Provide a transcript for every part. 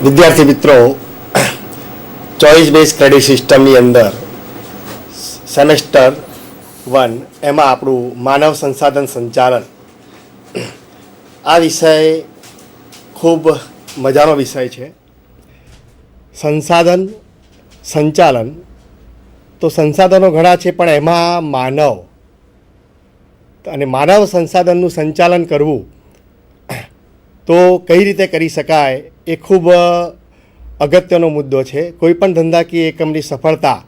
વિદ્યાર્થી મિત્રો, choice base credit સિસ્ટમની અંદર સેમેસ્ટર 1 એમાં આપણું માનવ સંસાધન સંચાલન આ વિષય ખૂબ મજાનો વિષય છે. સંસાધન સંચાલન તો સંસાધનો ઘણા છે, પણ એમાં માનવ અને માનવ સંસાધનનું સંચાલન કરવું તો કઈ રીતે કરી શકાય એ ખૂબ અગત્યનો મુદ્દો છે. કોઈપણ ધંધાકીય એકમની સફળતા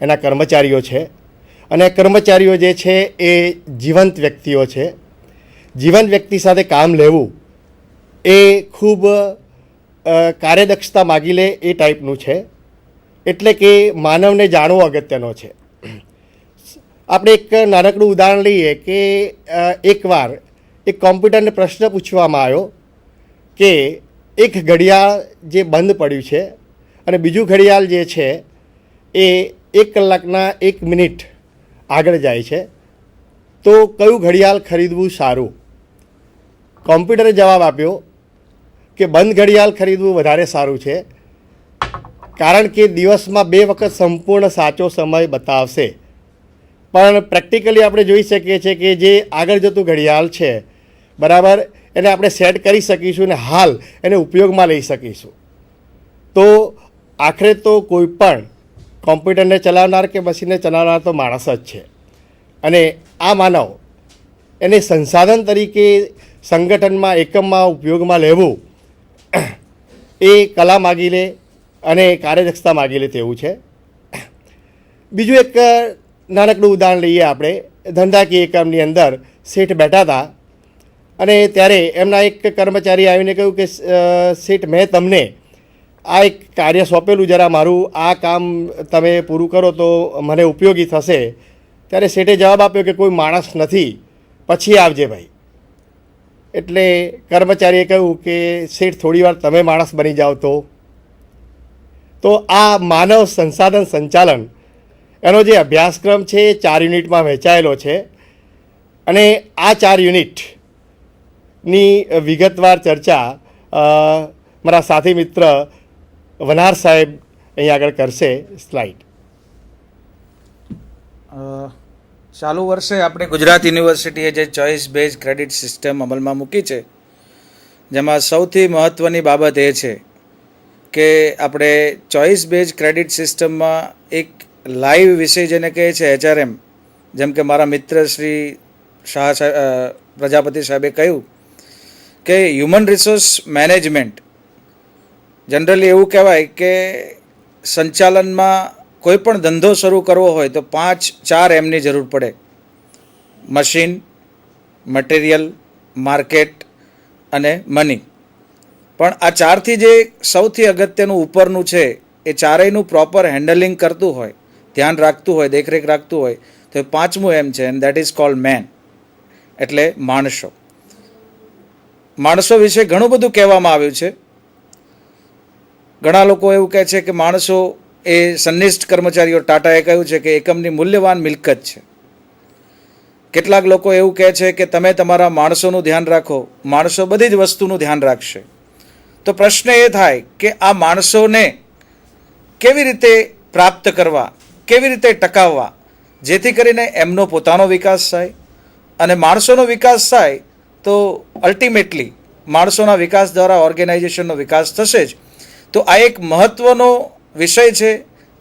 એના કર્મચારીઓ છે, અને કર્મચારીઓ જે છે એ જીવંત વ્યક્તિઓ છે. જીવંત વ્યક્તિ સાથે કામ લેવું એ ખૂબ કાર્યદક્ષતા માગી લે એ ટાઈપનું છે. એટલે કે માનવને જાણવો અગત્યનો છે. આપણે એક નાનકડું ઉદાહરણ લઈએ કે એકવાર એક કોમ્પ્યુટરને પ્રશ્ન પૂછવામાં આવ્યો કે એક ઘડિયાળ જે બંધ પડ્યું છે અને બીજું ઘડિયાળ જે છે એ 1 કલાકના 1 મિનિટ આગળ જાય છે, તો કયું ઘડિયાળ ખરીદવું સારું? કોમ્પ્યુટરે જવાબ આપ્યો કે બંધ ઘડિયાળ ખરીદવું વધારે સારું છે, કારણ કે દિવસમાં 2 વખત સંપૂર્ણ સાચો સમય બતાવશે. પણ પ્રેક્ટિકલી આપણે જોઈ શકીએ છીએ કે જે આગળ જતું ઘડિયાળ છે, બરાબર, એને આપણે સેટ કરી શકીશું અને હાલ એને ઉપયોગમાં લઈ શકીશું. તો આખરે તો કોઈ પણ કોમ્પ્યુટરને ચલાવનાર કે મશીનને ચલાવનાર તો માણસ જ છે, અને આ માનવ એને સંસાધન તરીકે સંગઠનમાં એકમમાં ઉપયોગમાં લેવું એ કલા માગી લે અને કાર્યદક્ષતા માગી લે તેવું છે. બીજું એક નાનકડું ઉદાહરણ લઈએ આપણે. ધંધાકીય એકમની અંદર શેઠ બેઠા હતા અને ત્યારે એમના એક કર્મચારી આવીને કહ્યું કે શેઠ, મેં તમને આ એક કાર્ય સોંપેલું, જરા મારું આ કામ તમે પૂરું કરો તો મને ઉપયોગી થશે. ત્યારે શેઠે જવાબ આપ્યો કે કોઈ માણસ નથી, પછી આવજે ભાઈ. એટલે કર્મચારીએ કહ્યું કે શેઠ, થોડી વાર તમે માણસ બની જાઓ તો આ માનવ સંસાધન સંચાલન એનો જે અભ્યાસક્રમ છે એ 4 યુનિટમાં વહેંચાયેલો છે, અને આ 4 યુનિટની વિગતવાર ચર્ચા મારા સાથી મિત્ર વનાર સાહેબ અહીં આગળ કરશે. સ્લાઇડ. ચાલુ વર્ષે આપણે ગુજરાત યુનિવર્સિટીએ જે ચોઇસ બેઝ ક્રેડિટ સિસ્ટમ અમલમાં મૂકી છે, જેમાં સૌથી મહત્ત્વની બાબત એ છે કે આપણે ચોઇસ બેઝ ક્રેડિટ સિસ્ટમમાં એક લાઈવ વિષય જેને કહે છે HRM, જેમ કે મારા મિત્ર શ્રી શાહ પ્રજાપતિ સાહેબે કહ્યું કે હ્યુમન રિસોર્સ મેનેજમેન્ટ, જનરલી એવું કહેવાય કે સંચાલનમાં કોઈ પણ ધંધો શરૂ કરવો હોય તો 4 એમની જરૂર પડે: મશીન, મટીરિયલ, માર્કેટ અને મની. પણ આ 4થી જે સૌથી અગત્યનું ઉપરનું છે એ ચારેયનું પ્રોપર હેન્ડલિંગ કરતું હોય, ધ્યાન રાખતું હોય, દેખરેખ રાખતું હોય તો એ 5મું એમ છે, and that is called man, એટલે માણસો. માણસો વિશે ઘણું બધું કહેવામાં આવ્યું છે. ઘણા લોકો એવું કહે છે કે માણસો એ સંનિષ્ઠ કર્મચારીઓ, ટાટાએ કહ્યું છે કે એકમની મૂલ્યવાન મિલકત છે. કેટલાક લોકો એવું કહે છે કે તમે તમારા માણસોનું ધ્યાન રાખો, માણસો બધી જ વસ્તુનું ધ્યાન રાખશે. તો પ્રશ્ન એ થાય કે આ માણસોને કેવી રીતે પ્રાપ્ત કરવા, કેવી રીતે ટકાવવા, જેથી કરીને એમનો પોતાનો વિકાસ થાય, અને માણસોનો વિકાસ થાય તો અલ્ટિમેટલી માણસોના વિકાસ દ્વારા ઓર્ગેનાઇઝેશનનો વિકાસ થશે જ. તો આ એક મહત્ત્વનો વિષય છે.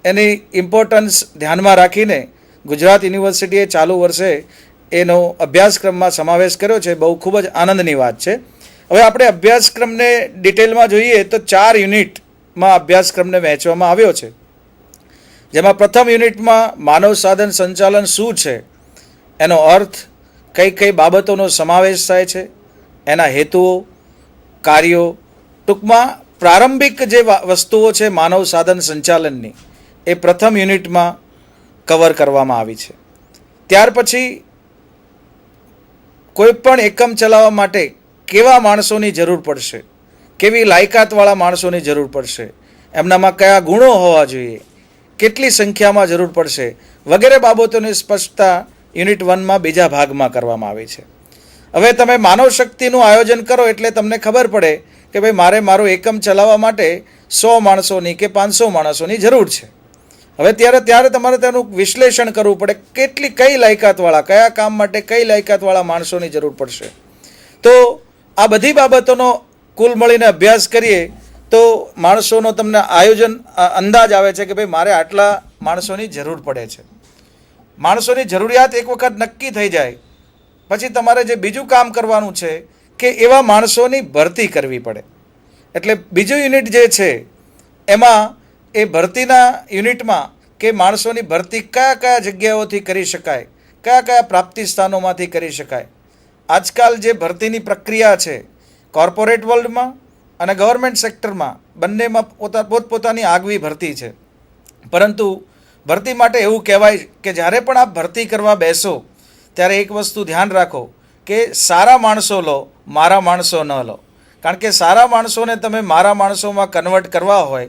એની ઇમ્પોર્ટન્સ ધ્યાનમાં રાખીને ગુજરાત યુનિવર્સિટીએ ચાલુ વર્ષે એનો અભ્યાસક્રમમાં સમાવેશ કર્યો છે. બહુ ખૂબ જ આનંદની વાત છે. હવે આપણે અભ્યાસક્રમને ડિટેલમાં જોઈએ તો 4 યુનિટમાં અભ્યાસક્રમને વહેંચવામાં આવ્યો છે, જેમાં પ્રથમ યુનિટમાં માનવ સાધન સંચાલન શું છે, એનો અર્થ, કઈ કઈ બાબતોનો સમાવેશ થાય છે, એના હેતુઓ, કાર્યો, ટૂંકમાં પ્રારંભિક જે વસ્તુઓ છે માનવ સાધન સંચાલનની, એ પ્રથમ યુનિટમાં કવર કરવામાં આવી છે. ત્યાર પછી કોઈ પણ એકમ ચલાવવા માટે કેવા માણસોની જરૂર પડશે, કેવી લાયકાતવાળા માણસોની જરૂર પડશે, એમનામાં કયા ગુણો હોવા જોઈએ, કેટલી સંખ્યામાં જરૂર પડશે, વગેરે બાબતોની સ્પષ્ટતા યુનિટ 1માં બીજા ભાગમાં કરવામાં આવી છે. હવે તમે માનવ શક્તિનું આયોજન કરો એટલે તમને ખબર પડે કે ભાઈ મારે મારો એકમ ચલાવવા માટે 100 માણસોની કે 500 માણસોની જરૂર છે. હવે ત્યારે તમારે તેનું વિશ્લેષણ કરવું પડે, કઈ લાયકાતવાળા, કયા કામ માટે કઈ લાયકાતવાળા માણસોની જરૂર પડશે. તો આ બધી બાબતોનો કુલ મળીને અભ્યાસ કરીએ તો માણસોનો તમને અંદાજ આવે છે કે ભાઈ મારે આટલા માણસોની જરૂર પડે છે. માણસોની જરૂરિયાત એક વખત નક્કી થઈ જાય પછી તમારે જે બીજું કામ કરવાનું છે કે એવા માણસોની ભરતી કરવી પડે. એટલે બીજું યુનિટ જે છે એમાં એ ભરતીના યુનિટમાં કે માણસોની ભરતી કયા કયા જગ્યાઓથી કરી શકાય, કયા કયા પ્રાપ્તિ સ્થાનોમાંથી કરી શકાય. આજકાલ જે ભરતીની પ્રક્રિયા છે કોર્પોરેટ વર્લ્ડમાં અને ગવર્મેન્ટ સેક્ટરમાં બંનેમાં પોતપોતાની આગવી ભરતી છે. પરંતુ ભરતી માટે એવું કહેવાય કે જ્યારે પણ આપ ભરતી કરવા બેસો ત્યારે એક વસ્તુ ધ્યાન રાખો કે સારા માણસો લો, મારા માણસો ન લો. કારણ કે સારા માણસોને તમે મારા માણસોમાં કન્વર્ટ કરવા હોય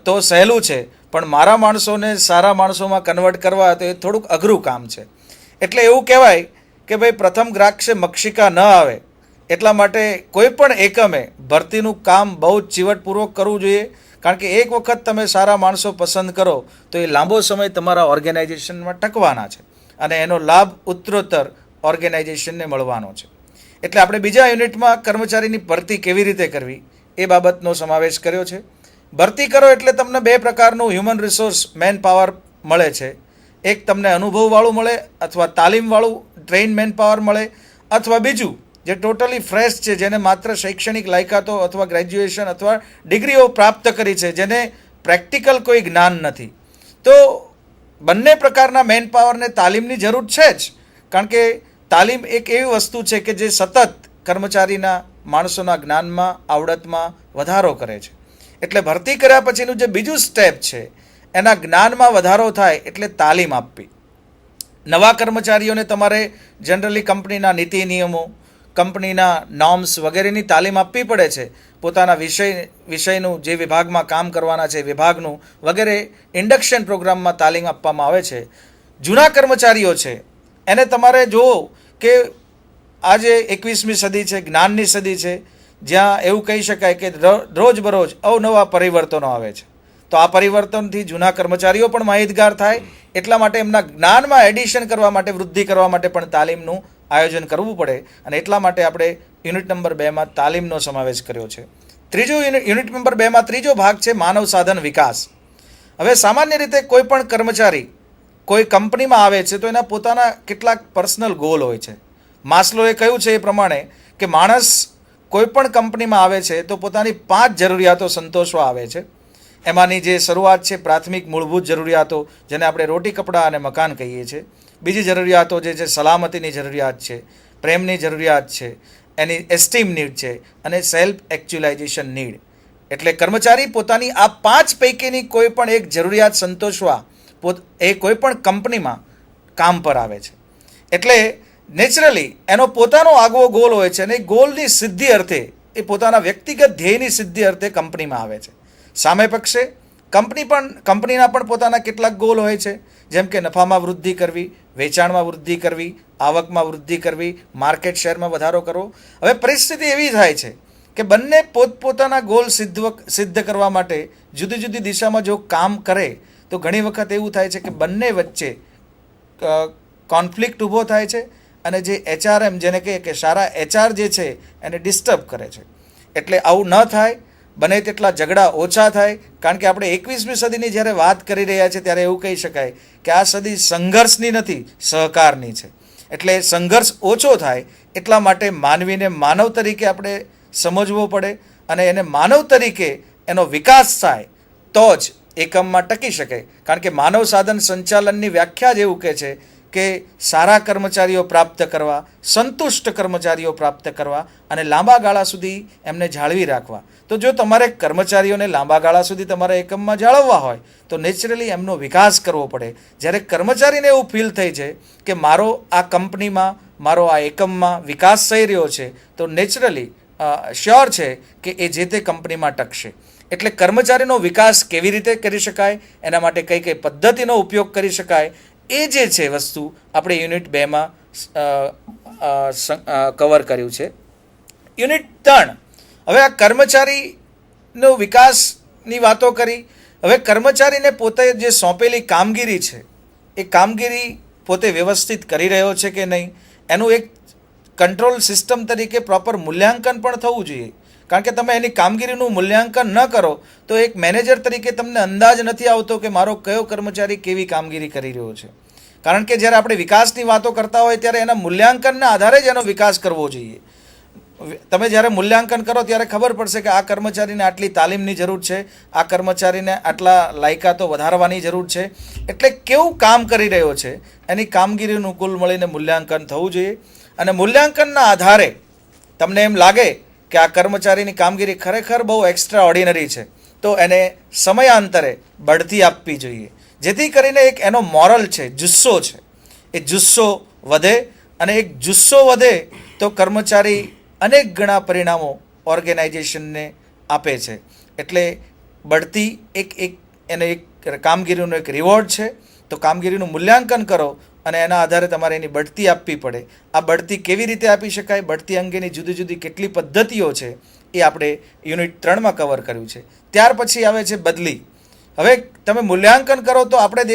તો સહેલું છે, પણ મારા માણસોને સારા માણસોમાં કન્વર્ટ કરવા તો એ થોડુંક અઘરું કામ છે. એટલે એવું કહેવાય કે ભાઈ પ્રથમ દ્રાક્ષે મક્ષિકા ન આવે. એટલા માટે કોઈ પણ એકમે ભરતીનું કામ બહુ જ ચીવટપૂર્વક કરવું જોઈએ. કારણ કે એક વખત તમે સારા માણસો પસંદ કરો તો એ લાંબો સમય તમારા ઓર્ગેનાઇઝેશનમાં ટકવાના છે અને એનો લાભ ઉત્તરોત્તર ઓર્ગેનાઇઝેશનને મળવાનો છે. એટલે આપણે બીજા યુનિટમાં કર્મચારીની ભરતી કેવી રીતે કરવી એ બાબતનો સમાવેશ કર્યો છે. ભરતી કરો એટલે તમને બે પ્રકારનું હ્યુમન રિસોર્સ મેન પાવર મળે છે. એક તમને અનુભવવાળું મળે અથવા તાલીમવાળું ટ્રેઇન મેન પાવર મળે, અથવા બીજું જે ટોટલી ફ્રેશ છે, જેને માત્ર શૈક્ષણિક લાયકાતો અથવા ગ્રેજ્યુએશન અથવા ડિગ્રીઓ પ્રાપ્ત કરી છે, જેને પ્રેક્ટિકલ કોઈ જ્ઞાન નથી. તો બંને પ્રકારના મેન પાવરને તાલીમની જરૂર છે જ. કારણ કે તાલીમ એક એવી વસ્તુ છે કે જે સતત કર્મચારીના માણસોના જ્ઞાનમાં, આવડતમાં વધારો કરે છે. એટલે ભરતી કર્યા પછીનું જે બીજું સ્ટેપ છે એના જ્ઞાનમાં વધારો થાય એટલે તાલીમ આપવી. નવા કર્મચારીઓને તમારે જનરલી કંપનીના નીતિ નિયમો, કંપનીના નોર્મ્સ વગેરેની તાલીમ આપવી પડે છે. પોતાના વિષયનું જે વિભાગમાં કામ કરવાના છે વિભાગનું વગેરે ઇન્ડક્શન પ્રોગ્રામમાં તાલીમ આપવામાં આવે છે. જૂના કર્મચારીઓ છે એને તમારે જુઓ કે આજે 21મી સદી છે, જ્ઞાનની સદી છે, જ્યાં એવું કહી શકાય કે રોજબરોજ અવનવા પરિવર્તનો આવે છે. તો આ પરિવર્તનથી જૂના કર્મચારીઓ પણ માહિતગાર થાય. એટલા માટે એમના જ્ઞાનમાં એડિશન કરવા માટે, વૃદ્ધિ કરવા માટે પણ તાલીમનું આયોજન કરવું પડે. અને એટલા માટે આપણે યુનિટ નંબર 2માં તાલીમનો સમાવેશ કર્યો છે. યુનિટ નંબર 2માં ત્રીજો ભાગ છે માનવ સાધન વિકાસ. હવે સામાન્ય રીતે કોઈ પણ કર્મચારી કોઈ કંપનીમાં આવે છે તો એના પોતાના કેટલાક પર્સનલ ગોલ હોય છે. માસ્લોએ કહ્યું છે એ પ્રમાણે કે માણસ કોઈ પણ કંપનીમાં આવે છે તો પોતાની 5 જરૂરિયાતો સંતોષવા આવે છે. એમાંની જે શરૂઆત છે પ્રાથમિક મૂળભૂત જરૂરિયાતો, જેને આપણે રોટી, કપડાં અને મકાન કહીએ છીએ. બીજી જરૂરિયાતો જે છે સલામતીની જરૂરિયાત છે, પ્રેમની જરૂરિયાત છે, એની એસ્ટીમ નીડ છે અને સેલ્ફ એક્ચ્યુલાઇઝેશન નીડ. એટલે કર્મચારી પોતાની આ 5 પૈકીની કોઈ પણ એક જરૂરિયાત સંતોષવા એ કોઈ પણ કંપનીમાં કામ પર આવે છે. એટલે નેચરલી એનો પોતાનો આગવો ગોલ હોય છે અને એ ગોલની સિદ્ધિ અર્થે, એ પોતાના વ્યક્તિગત ધ્યેયની સિદ્ધિ અર્થે કંપનીમાં આવે છે. સામે પક્ષે કંપનીના પણ પોતાના કેટલાક ગોલ હોય છે, જેમ કે નફામાં વૃદ્ધિ કરવી, વેચાણમાં વૃદ્ધિ કરવી, આવકમાં વૃદ્ધિ કરવી, માર્કેટ શેરમાં વધારો કરવો. હવે પરિસ્થિતિ એવી થાય છે કે બંને પોતપોતાના ગોલ સિદ્ધ કરવા માટે જુદી જુદી દિશામાં જો કામ કરે તો ઘણી વખત એવું થાય છે કે બંને વચ્ચે કોન્ફ્લિક્ટ ઊભો થાય છે અને જે HRM, જેને કહે કે સારા HR જે છે એને ડિસ્ટર્બ કરે છે. એટલે આવું ન થાય, બને તેટલા ઝઘડા ઓછા થાય. કારણ કે આપણે 21મી સદીની જ્યારે વાત કરી રહ્યા છીએ ત્યારે એવું કહી શકાય કે આ સદી સંઘર્ષની નથી, સહકારની છે. એટલે સંઘર્ષ ઓછો થાય એટલા માટે માનવીને માનવ તરીકે આપણે સમજવો પડે અને એને માનવ તરીકે એનો વિકાસ થાય તો જ એકમમાં ટકી શકે. કારણ કે માનવ સાધન સંચાલનની વ્યાખ્યા જ એવું કહે છે કે સારા કર્મચારીઓ પ્રાપ્ત કરવા, સંતુષ્ટ કર્મચારીઓ પ્રાપ્ત કરવા અને લાંબા ગાળા સુધી એમને જાળવી રાખવા. તો જો તમારે કર્મચારીઓને લાંબા ગાળા સુધી તમારા એકમમાં જાળવવા હોય તો નેચરલી એમનો વિકાસ કરવો પડે. જ્યારે કર્મચારીને એવું ફીલ થઈ છે કે મારો આ કંપનીમાં, મારો આ એકમમાં વિકાસ થઈ રહ્યો છે તો નેચરલી શ્યોર છે કે એ જે તે કંપનીમાં ટકશે. એટલે કર્મચારીનો વિકાસ કેવી રીતે કરી શકાય, એના માટે કઈ કઈ પદ્ધતિનો ઉપયોગ કરી શકાય, એ જે છે વસ્તુ આપણે યુનિટ 2માં કવર કર્યું છે. યુનિટ 3 હવે આ કર્મચારીનો વિકાસની વાતો કરી. હવે કર્મચારીને પોતે જે સોંપેલી કામગીરી છે એ કામગીરી પોતે વ્યવસ્થિત કરી રહ્યો છે કે નહીં એનું એક કંટ્રોલ સિસ્ટમ તરીકે પ્રોપર મૂલ્યાંકન પણ થવું જોઈએ. કારણ કે તમે એની કામગીરીનું મૂલ્યાંકન ન કરો તો એક મેનેજર તરીકે તમને અંદાજ નથી આવતો કે મારો કયો કર્મચારી કેવી કામગીરી કરી રહ્યો છે. કારણ કે જ્યારે આપણે વિકાસની વાતો કરતા હોય ત્યારે એના મૂલ્યાંકનના આધારે જ એનો વિકાસ કરવો જોઈએ. તમે જ્યારે મૂલ્યાંકન કરો ત્યારે ખબર પડશે કે આ કર્મચારીને આટલી તાલીમની જરૂર છે, આ કર્મચારીને આટલા લાયકાતો વધારવાની જરૂર છે. એટલે કેવું કામ કરી રહ્યો છે એની કામગીરીનું કુલ મળીને મૂલ્યાંકન થવું જોઈએ. અને મૂલ્યાંકનના આધારે તમને એમ લાગે કે આ કર્મચારીની કામગીરી ખરેખર બહુ એક્સ્ટ્રા ઓર્ડિનરી છે તો એને સમયાંતરે બઢતી આપવી જોઈએ, જેથી કરીને એક એનો મોરલ છે, જુસ્સો છે, એ જુસ્સો વધે. અને એક જુસ્સો વધે તો કર્મચારી અનેક ગણા પરિણામો ઓર્ગેનાઇઝેશનને આપે છે. એટલે બઢતી એને એક કામગીરીનું એક રિવોર્ડ છે. તો કામગીરીનું મૂલ્યાંકન કરો અને એના આધારે તમારે એની બઢતી આપવી પડે. આ બઢતી કેવી રીતે આપી શકાય, બઢતી અંગેની જુદી જુદી કેટલી પદ્ધતિઓ છે એ આપણે યુનિટ 3માં કવર કર્યું છે. ત્યાર પછી આવે છે બદલી. હવે તમે મૂલ્યાંકન કરો તો આપણા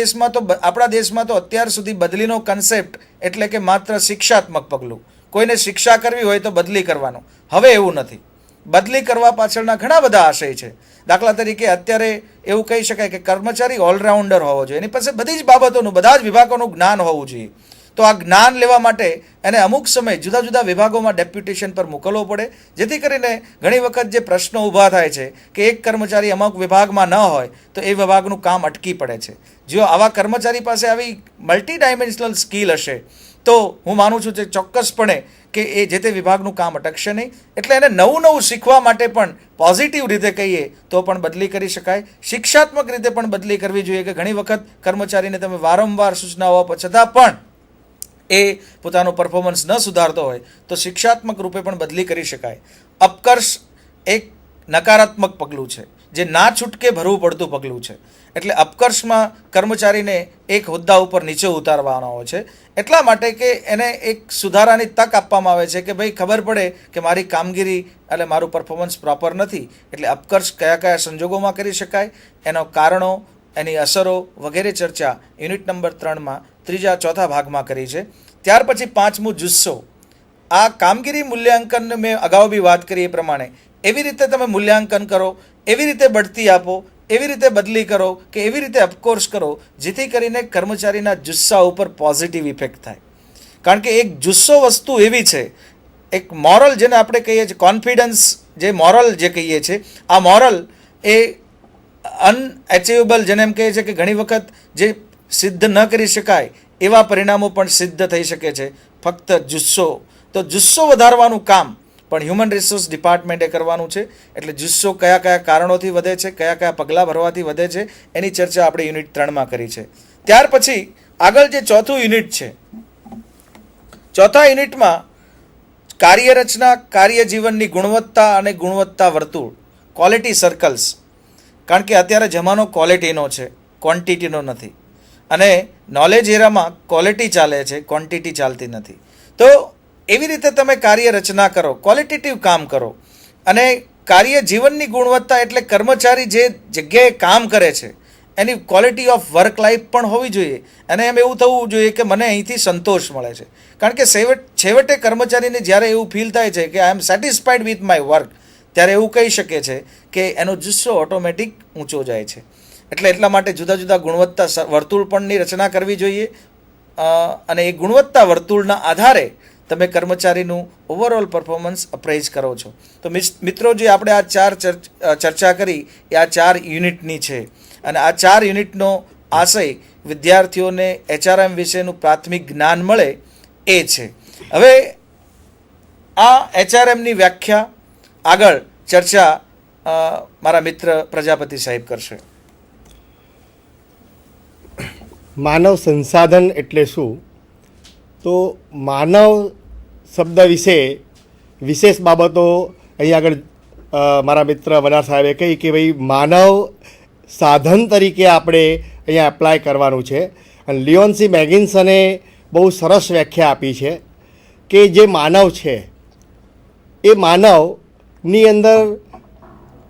દેશમાં તો અત્યાર સુધી બદલીનો કન્સેપ્ટ એટલે કે માત્ર શિક્ષાત્મક પગલું. કોઈને શિક્ષા કરવી હોય તો બદલી કરવાનો. હવે એવું નથી. બદલી કરવા પાછળના ઘણા બધા આશય છે. દાખલા તરીકે અત્યારે એવું કહી શકાય કે કર્મચારી ઓલરાઉન્ડર હોવો જોઈએ, એની પાસે બધી જ બાબતોનું, બધા જ વિભાગોનું જ્ઞાન હોવું જોઈએ. તો આ જ્ઞાન લેવા માટે એને અમુક સમય જુદા જુદા વિભાગોમાં ડેપ્યુટેશન પર મોકલવો પડે, જેથી કરીને ઘણી વખત જે પ્રશ્નો ઊભા થાય છે કે એક કર્મચારી અમુક વિભાગમાં ન હોય તો એ વિભાગનું કામ અટકી પડે છે. જો આવા કર્મચારી પાસે આવી મલ્ટી ડાયમેન્શનલ સ્કિલ હશે તો હું માનું છું કે ચોક્કસપણે કે એ જે તે વિભાગનું કામ અટકશે નહીં. એટલે એને નવું નવું શીખવા માટે પણ પોઝિટિવ રીતે કહીએ તો પણ બદલી કરી શકાય. શિક્ષાત્મક રીતે પણ બદલી કરવી જોઈએ કે ઘણી વખત કર્મચારીને તમે વારંવાર સૂચનાઓ આપો છતાં પણ એ પોતાનું પરફોર્મન્સ ન સુધારતો હોય તો શિક્ષાત્મક રૂપે પણ બદલી કરી શકાય. અપકર્ષ એક નકારાત્મક પગલું છે, જે ના છૂટકે ભરવું પડતું પગલું છે. એટલે અપકર્ષમાં કર્મચારીને એક હોદ્દા ઉપર નીચે ઉતારવાનો હોય છે, એટલા માટે કે એને એક સુધારાની તક આપવામાં આવે છે કે ભાઈ ખબર પડે કે મારી કામગીરી એટલે મારું પરફોર્મન્સ પ્રોપર નથી. એટલે અપકર્ષ કયા કયા સંજોગોમાં કરી શકાય, એનો કારણો, એની અસરો વગેરે ચર્ચા યુનિટ નંબર 3માં ત્રીજા ચોથા ભાગમાં કરી છે. ત્યાર પછી 5મું જુસ્સો. આ કામગીરી મૂલ્યાંકન મેં અગાઉ બી વાત કરી એ પ્રમાણે એવી રીતે તમે મૂલ્યાંકન કરો, એવી રીતે બઢતી આપો, એવી રીતે બદલી કરો કે એવી રીતે અપકોર્સ કરો જેથી કરીને કર્મચારીના જુસ્સા ઉપર પોઝિટિવ ઇફેક્ટ થાય. કારણ કે એક જુસ્સો વસ્તુ એવી છે, એક મોરલ જેને આપણે કહીએ છીએ, કોન્ફિડન્સ જે મોરલ જે કહીએ છીએ, આ મોરલ એ અનએચિવેબલ જેને એમ કહીએ છીએ કે ઘણી વખત જે સિદ્ધ ન કરી શકાય એવા પરિણામો પણ સિદ્ધ થઈ શકે છે ફક્ત જુસ્સો. તો જુસ્સો વધારવાનું કામ પણ હ્યુમન રિસોર્સ ડિપાર્ટમેન્ટે કરવાનું છે. એટલે જુસ્સો કયા કયા કારણોથી વધે છે, કયા કયા પગલાં ભરવાથી વધે છે, એની ચર્ચા આપણે યુનિટ 3માં કરી છે. ત્યાર પછી આગળ જે ચોથું યુનિટ છે, ચોથા યુનિટમાં કાર્યરચના, કાર્યજીવનની ગુણવત્તા અને ગુણવત્તા વર્તુળ, ક્વોલિટી સર્કલ્સ. કારણ કે અત્યારે જમાનો ક્વોલિટીનો છે, ક્વોન્ટિટીનો નથી. અને નોલેજ એરામાં ક્વોલિટી ચાલે છે, ક્વોન્ટિટી ચાલતી નથી. તો એવી રીતે તમે કાર્ય રચના કરો, ક્વોલિટેટિવ કામ કરો. અને કાર્ય જીવનની ગુણવત્તા એટલે કર્મચારી જે જગ્યાએ કામ કરે છે એની ક્વોલિટી ઓફ વર્ક લાઈફ પણ હોવી જોઈએ. અને એમ એવું થવું જોઈએ કે મને અહીંથી સંતોષ મળે છે. કારણ કે છેવટે કર્મચારીને જ્યારે એવું ફીલ થાય છે કે આઈ એમ સેટિસ્ફાઈડ વિથ માય વર્ક, ત્યારે એવું કહી શકે છે કે એનો જુસ્સો ઓટોમેટિક ઊંચો જાય છે. એટલે એટલા માટે જુદા જુદા ગુણવત્તા વર્તુળ પણની રચના કરવી જોઈએ. અને એ ગુણવત્તા વર્તુળના આધારે તમે કર્મચારીનું ઓવરઓલ પરફોર્મન્સ અપ્રાઇઝ કરો છો. તો મિત્રો, જે આપણે આ 4 ચર્ચા કરી એ આ 4 યુનિટની છે. અને આ 4 યુનિટનો આશય વિદ્યાર્થીઓને HRM વિશેનું પ્રાથમિક જ્ઞાન મળે એ છે. હવે આ HRMની વ્યાખ્યા આગળ ચર્ચા મારા મિત્ર પ્રજાપતિ સાહેબ કરશે. માનવ સંસાધન એટલે શું? તો માનવ શબ્દ વિશે વિશેષ બાબતો અહીં આગળ મારા મિત્ર વનાર સાહેબે કહી કે ભાઈ માનવ સાધન તરીકે આપણે અહીંયા એપ્લાય કરવાનું છે. અને લિયોન્સી મેગિન્સને બહુ સરસ વ્યાખ્યા આપી છે કે જે માનવ છે એ માનવ ની અંદર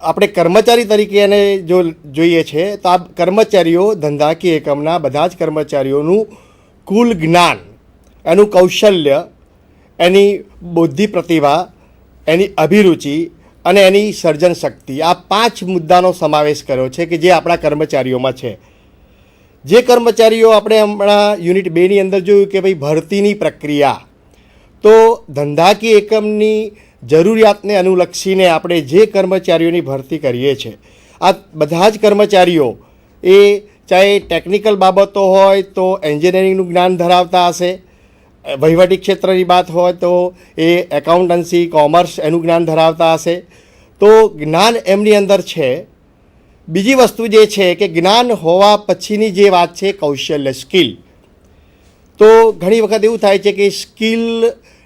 આપણે કર્મચારી તરીકે એને જો જોઈએ છે તો આ કર્મચારીઓ ધંધાકીય એકમના બધા જ કર્મચારીઓનું કુલ જ્ઞાન, એનું કૌશલ્ય, એની બુદ્ધિ પ્રતિભા, એની અભિરુચિ અને એની સર્જન શક્તિ, આ 5 મુદ્દાનો સમાવેશ કર્યો છે કે જે આપણા કર્મચારીઓમાં છે. જે કર્મચારીઓ આપણે હમણાં યુનિટ 2ની અંદર જોયું કે ભાઈ ભરતીની પ્રક્રિયા, તો ધંધાકીય એકમની જરૂરિયાતને અનુલક્ષીને આપણે જે કર્મચારીઓની ભરતી કરીએ છીએ, આ બધા જ કર્મચારીઓ એ ચાહે ટેકનિકલ બાબતો હોય તો એન્જિનિયરિંગનું જ્ઞાન ધરાવતા હશે, વહીવટી ક્ષેત્રની વાત હોય તો એ એકાઉન્ટન્સી, કોમર્સ એનું જ્ઞાન ધરાવતા હશે. તો જ્ઞાન એમની અંદર છે. બીજી વસ્તુ જે છે કે જ્ઞાન હોવા પછીની જે વાત છે કૌશલ્ય, સ્કિલ. તો ઘણી વખત એવું થાય છે કે સ્કિલ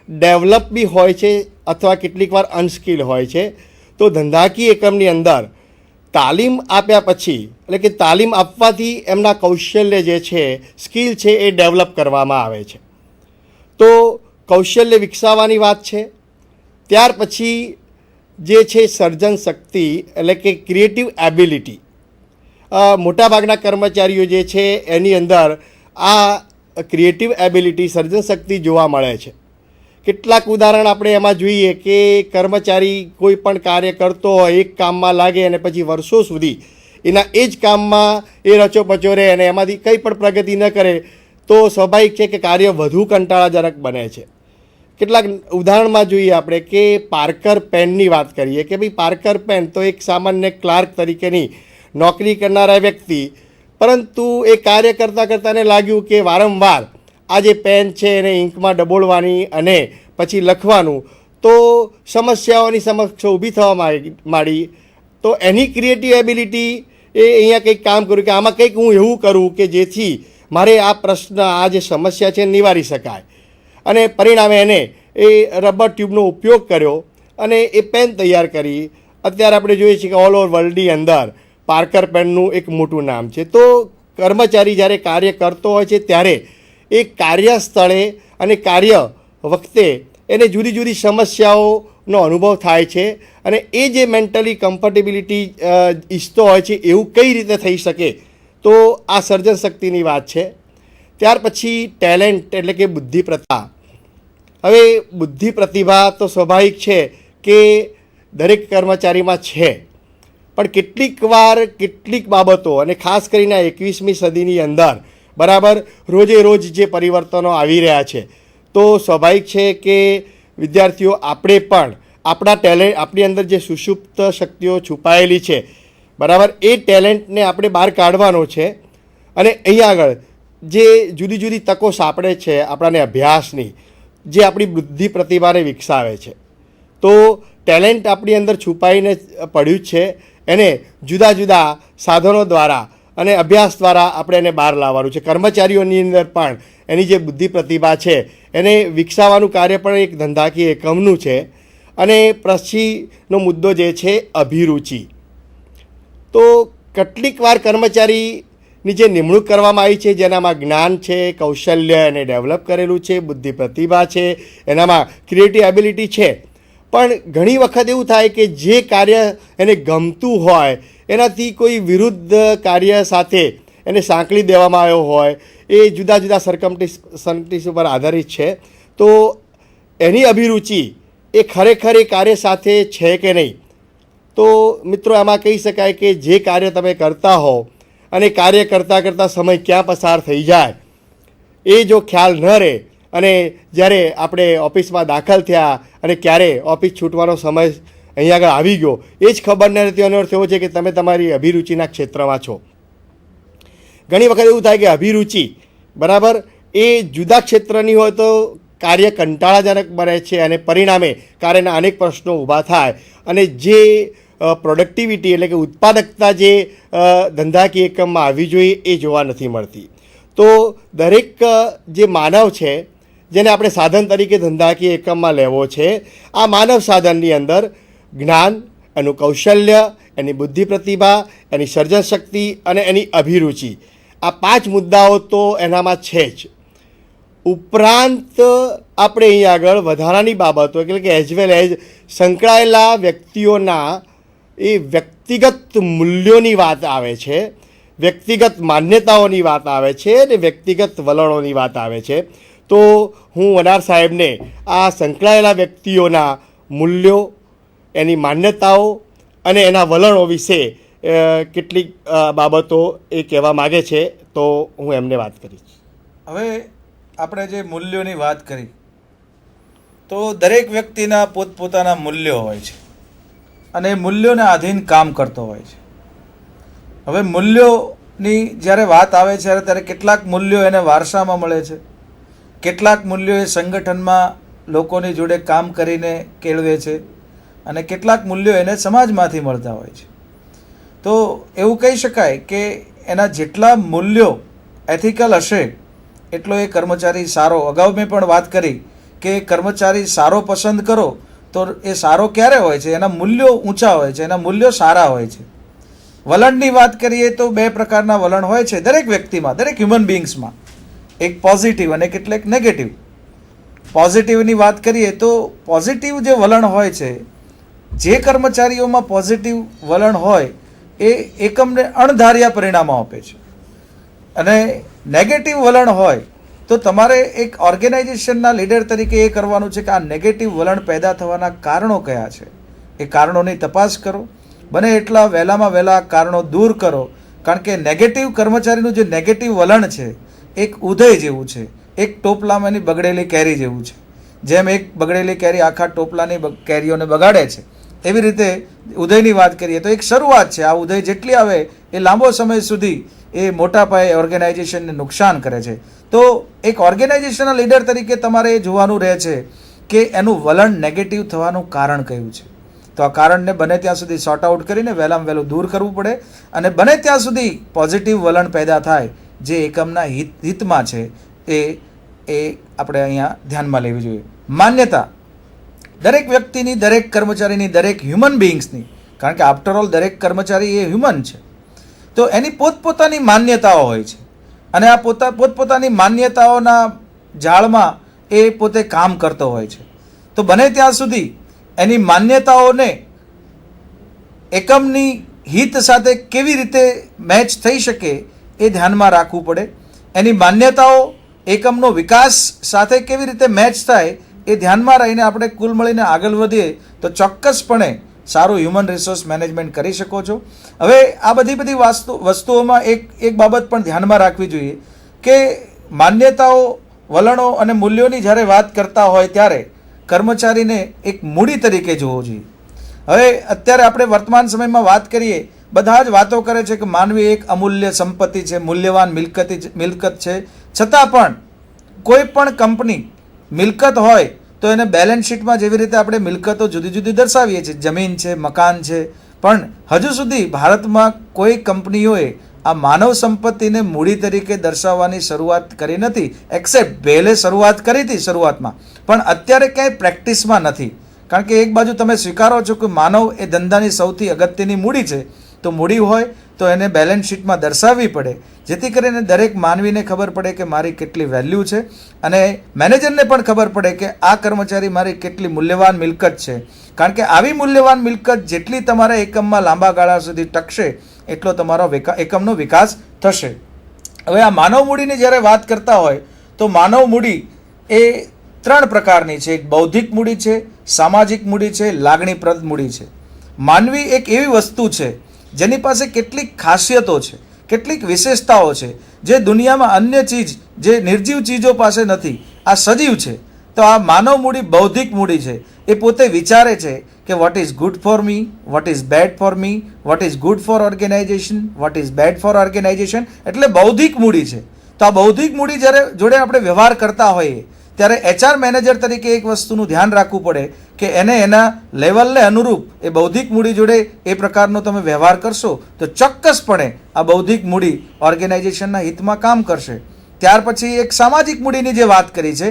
ડેવલપ બી હોય છે અથવા કેટલીક વાર અનસ્કિલ હોય છે. તો ધંધાકીય એકમની અંદર તાલીમ આપ્યા પછી, એટલે કે તાલીમ આપવાથી એમના કૌશલ્ય જે છે, સ્કિલ છે, એ ડેવલપ કરવામાં આવે છે. તો કૌશલ્ય વિકસાવવાની વાત છે. ત્યાર પછી જે છે સર્જન શક્તિ, એટલે કે ક્રિએટિવ એબિલિટી. મોટાભાગના કર્મચારીઓ જે છે એની અંદર આ ક્રિએટિવ એબિલિટી, સર્જન શક્તિ જોવા મળે છે. કેટલાક ઉદાહરણ આપણે એમાં જોઈએ કે કર્મચારી કોઈ પણ કાર્ય કરતો હોય, એક કામમાં લાગે અને પછી વર્ષો સુધી એના એ જ કામમાં એ રચોપચો રહે અને એમાંથી કંઈ પણ પ્રગતિ ન કરે તો સ્વાભાવિક છે કે કાર્ય વધુ કંટાળાજનક બને છે. કેટલાક ઉદાહરણમાં જોઈએ આપણે કે પાર્કર પેનની વાત કરીએ કે ભાઈ પાર્કર પેન તો એક સામાન્ય ક્લાર્ક તરીકેની નોકરી કરનારા વ્યક્તિ, પરંતુ એ કાર્ય કરતાં કરતાં એને લાગ્યું કે વારંવાર આ જે પેન છે એને ઇંકમાં ડબોળવાની અને પછી લખવાનું, તો સમસ્યાઓની સમક્ષ ઊભી થવા માંડી. તો એની ક્રિએટિવ એબિલિટી એ અહીંયા કંઈક કામ કર્યું કે આમાં કંઈક હું એવું કરું કે જેથી મારે આ પ્રશ્ન, આ જે સમસ્યા છે નિવારી શકાય. અને પરિણામે એને એ રબર ટ્યુબનો ઉપયોગ કર્યો અને એ પેન તૈયાર કરી. અત્યારે આપણે જોઈએ છીએ કે ઓલ ઓવર વર્લ્ડની અંદર પાર્કર પેનનું એક મોટું નામ છે. તો કર્મચારી જ્યારે કાર્ય કરતો હોય છે ત્યારે એ કાર્ય સ્થળે અને કાર્ય વખતે એને જુદી જુદી સમસ્યાઓનો અનુભવ થાય છે અને એ જે મેન્ટલી કમ્ફર્ટેબિલિટી ઈચ્છતો હોય છે એવું કઈ રીતે થઈ શકે, તો આ સર્જન શક્તિની વાત છે. ત્યાર પછી ટેલેન્ટ, એટલે કે બુદ્ધિ પ્રતિભા. હવે બુદ્ધિ પ્રતિભા તો સ્વાભાવિક છે કે દરેક કર્મચારીમાં છે, પણ કેટલીક વાર કેટલીક બાબતો, અને ખાસ કરીને 21મી સદીની અંદર બરાબર રોજે રોજ જે પરિવર્તનો આવી રહ્યા છે, તો સ્વાભાવિક છે કે વિદ્યાર્થીઓ આપણે પણ આપણા ટેલેન્ટ, આપણી અંદર જે સુષુપ્ત શક્તિઓ છુપાયેલી છે બરાબર, એ ટેલેન્ટને આપણે બહાર કાઢવાનો છે. અને અહીંયા આગળ જે જુદી જુદી તકો સાંપડે છે આપણાને અભ્યાસની, જે આપણી બુદ્ધિ પ્રતિભાને વિકસાવે છે. તો ટેલેન્ટ આપણી અંદર છુપાઈને પડ્યું છે, એને જુદા જુદા સાધનો દ્વારા અને અભ્યાસ દ્વારા આપણે એને બહાર લાવવાનું છે. કર્મચારીઓની અંદર પણ એની જે બુદ્ધિ પ્રતિભા છે એને વિકસાવવાનું કાર્ય પણ એક ધંધાકીય એકમનું છે. અને પછીનો મુદ્દો જે છે અભિરુચિ. તો કેટલીક વાર કર્મચારીની જે નિમણૂક કરવામાં આવી છે જેનામાં જ્ઞાન છે, કૌશલ્ય એને ડેવલપ કરેલું છે, બુદ્ધિ પ્રતિભા છે, એનામાં ક્રિએટિવ એબિલિટી છે, પણ ઘણી વખત એવું થાય કે જે કાર્ય એને ગમતું હોય એનાથી કોઈ વિરુદ્ધ કાર્ય સાથે એને સાંકળી દેવામાં આવ્યો હોય, એ જુદા જુદા સરકમસ્ટન્સીસ ઉપર આધારિત છે. તો એની અભિરુચિ એ ખરેખર એ કાર્ય સાથે છે કે નહીં. તો મિત્રો એમાં કહી શકાય કે જે કાર્ય તમે કરતા હો અને કાર્ય કરતાં કરતાં સમય ક્યાં પસાર થઈ જાય એ જો ખ્યાલ ન રહે, અને જ્યારે આપણે ઓફિસમાં દાખલ થયા અને ક્યારે ઓફિસ છૂટવાનો સમય અહીંયા આગળ આવી ગયો એ જ ખબર ન રહેતી, એનો અર્થ એવો છે કે તમે તમારી અભિરુચિના ક્ષેત્રમાં છો. ઘણી વખત એવું થાય કે અભિરુચિ બરાબર એ જુદા ક્ષેત્રની હોય તો કાર્ય કંટાળાજનક બને છે અને પરિણામે કાર્યના અનેક પ્રશ્નો ઊભા થાય અને જે પ્રોડક્ટિવિટી, એટલે કે ઉત્પાદકતા જે ધંધાકીય એકમમાં આવવી જોઈએ એ જોવા નથી મળતી. તો દરેક જે માનવ છે જેને આપણે સાધન તરીકે ધંધાકીય એકમમાં લેવો છે, આ માનવ સાધનની અંદર જ્ઞાન, એનું કૌશલ્ય, એની બુદ્ધિ પ્રતિભા, એની સર્જન શક્તિ અને એની અભિરુચિ, આ 5 મુદ્દાઓ તો એનામાં છે જ. ઉપરાંત આપણે અહીં આગળ વધારાની બાબતો એટલે કે એઝ વેલ એઝ સંકળાયેલા વ્યક્તિઓના એ વ્યક્તિગત મૂલ્યોની વાત આવે છે, વ્યક્તિગત માન્યતાઓની વાત આવે છે અને વ્યક્તિગત વલણોની વાત આવે છે. તો હું વનાર સાહેબને આ સંકળાયેલા વ્યક્તિઓના મૂલ્યો, એની માન્યતાઓ અને એના વલણો વિશે કેટલીક બાબતો એ કહેવા માગે છે, તો હું એમને વાત કરીશ. હવે આપણે જે મૂલ્યોની વાત કરી તો દરેક વ્યક્તિના પોતપોતાના મૂલ્યો હોય છે અને મૂલ્યોને આધીન કામ કરતો હોય છે. હવે મૂલ્યોની જ્યારે વાત આવે છે ત્યારે કેટલાક મૂલ્યો એને વારસામાં મળે છે, કેટલાક મૂલ્યો એ સંગઠનમાં લોકોની જોડે કામ કરીને કેળવે છે અને કેટલાક મૂલ્યો એને સમાજમાંથી મળતા હોય છે. તો એવું કહી શકાય કે એના જેટલા મૂલ્યો એથિકલ હશે એટલો એ કર્મચારી સારો. અગાઉ મેં પણ વાત કરી કે કર્મચારી સારો પસંદ કરો તો એ સારો ક્યારે હોય છે? એના મૂલ્યો ઊંચા હોય છે, એના મૂલ્યો સારા હોય છે. વલણની વાત કરીએ તો બે પ્રકારના વલણ હોય છે દરેક વ્યક્તિમાં, દરેક હ્યુમન બિંગ્સમાં, એક પોઝિટિવ અને કેટલેક નેગેટિવ. પોઝિટિવની વાત કરીએ તો પોઝિટિવ જે વલણ હોય છે, જે કર્મચારીઓમાં પોઝિટિવ વલણ હોય એ એકમને અણધાર્યા પરિણામો આપે છે. અને નેગેટિવ વલણ હોય તો તમારે એક ઓર્ગેનાઇઝેશનના લીડર તરીકે એ કરવાનું છે કે આ નેગેટિવ વલણ પેદા થવાના કારણો કયા છે, એ કારણોની તપાસ કરો. બને એટલા વહેલામાં વહેલા કારણો દૂર કરો. કારણ કે નેગેટિવ કર્મચારીનું જે નેગેટિવ વલણ છે એક ઉદય જેવું છે, એક ટોપલામાં એની બગડેલી કેરી જેવું છે. જેમ એક બગડેલી કેરી આખા ટોપલાની કેરીઓને બગાડે છે, એવી રીતે ઉદયની વાત કરીએ તો એક શરૂઆત છે. આ ઉદય જેટલી આવે એ લાંબો સમય સુધી એ મોટા પાયે ઓર્ગેનાઇઝેશનને નુકસાન કરે છે. તો એક ઓર્ગેનાઇઝેશનના લીડર તરીકે તમારે એ જોવાનું રહે છે કે એનું વલણ નેગેટિવ થવાનું કારણ કયું છે. તો આ કારણને બને ત્યાં સુધી સોર્ટ આઉટ કરીને વહેલામાં વહેલું દૂર કરવું પડે અને બને ત્યાં સુધી પોઝિટિવ વલણ પેદા થાય જે એકમના હિતમાં છે એ આપણે અહીંયા ધ્યાનમાં લેવી જોઈએ. માન્યતા દરેક વ્યક્તિની, દરેક કર્મચારીની, દરેક હ્યુમન બિંગ્સની, કારણ કે આફ્ટરઓલ દરેક કર્મચારી એ હ્યુમન છે, તો એની પોતપોતાની માન્યતાઓ હોય છે અને આ પોતપોતાની માન્યતાઓના જાળમાં એ પોતે કામ કરતો હોય છે. તો બને ત્યાં સુધી એની માન્યતાઓને એકમની હિત સાથે કેવી રીતે મેચ થઈ શકે એ ધ્યાનમાં રાખવું પડે. એની માન્યતાઓ એકમનો વિકાસ સાથે કેવી રીતે મેચ થાય એ ધ્યાનમાં રહીને આપણે કુલ મળીને આગળ વધીએ તો ચોક્કસપણે સારું હ્યુમન રિસોર્સ મેનેજમેન્ટ કરી શકો છો. હવે આ બધી વસ્તુઓમાં એક બાબત પણ ધ્યાનમાં રાખવી જોઈએ કે માન્યતાઓ, વલણો અને મૂલ્યોની જ્યારે વાત કરતા હોય ત્યારે કર્મચારીને એક મૂડી તરીકે જોવો જોઈએ. હવે અત્યારે આપણે વર્તમાન સમયમાં વાત કરીએ, બધા જ વાતો કરે છે કે માનવી એક અમૂલ્ય સંપત્તિ છે, મૂલ્યવાન મિલકત છે. છતાં પણ કોઈ પણ કંપની મિલકત હોય તો એને બેલેન્સ શીટમાં જેવી રીતે આપણે મિલકતો જુદી જુદી દર્શાવીએ છીએ, જમીન છે, મકાન છે, પણ હજુ સુધી ભારતમાં કોઈ કંપનીઓએ આ માનવ સંપત્તિને મૂડી તરીકે દર્શાવવાની શરૂઆત કરી નથી. એક્સેપ્ટ ભેલે શરૂઆત કરી હતી શરૂઆતમાં, પણ અત્યારે ક્યાંય પ્રેક્ટિસમાં નથી. કારણ કે એક બાજુ તમે સ્વીકારો છો કે માનવ એ ધંધાની સૌથી અગત્યની મૂડી છે, તો મૂડી હોય તો એને બેલેન્સ શીટમાં દર્શાવવી પડે, જેથી કરીને દરેક માનવીને ખબર પડે કે મારી કેટલી વેલ્યુ છે અને મેનેજરને પણ ખબર પડે કે આ કર્મચારી મારી કેટલી મૂલ્યવાન મિલકત છે. કારણ કે આવી મૂલ્યવાન મિલકત જેટલી તમારા એકમમાં લાંબા ગાળા સુધી ટકશે એટલો તમારો એકમનો વિકાસ થશે. હવે આ માનવ મૂડીની જ્યારે વાત કરતા હોય તો માનવ મૂડી એ 3 પ્રકારની છે. એક બૌદ્ધિક મૂડી છે, સામાજિક મૂડી છે, લાગણીપ્રદ મૂડી છે. માનવી એક એવી વસ્તુ છે જેની પાસે કેટલીક ખાસિયતો છે, કેટલીક વિશેષતાઓ છે જે દુનિયામાં અન્ય ચીજ, જે નિર્જીવ ચીજો પાસે નથી. આ સજીવ છે. તો આ માનવ મૂડી બૌદ્ધિક મૂડી છે. એ પોતે વિચારે છે કે what is good for me, what is bad for me, what is good for organisation, what is bad for organisation, એટલે બૌદ્ધિક મૂડી છે. તો આ બૌદ્ધિક મૂડી જ્યારે જોડે આપણે વ્યવહાર કરતા હોઈએ ત્યારે એચઆર મેનેજર તરીકે એક વસ્તુનું ધ્યાન રાખવું પડે કે એને એના લેવલને અનુરૂપ એ બૌદ્ધિક મૂડી જોડે એ પ્રકારનો તમે વ્યવહાર કરશો તો ચોક્કસપણે આ બૌદ્ધિક મૂડી ઓર્ગેનાઇઝેશનના હિતમાં કામ કરશે. ત્યાર પછી એક સામાજિક મૂડીની જે વાત કરી છે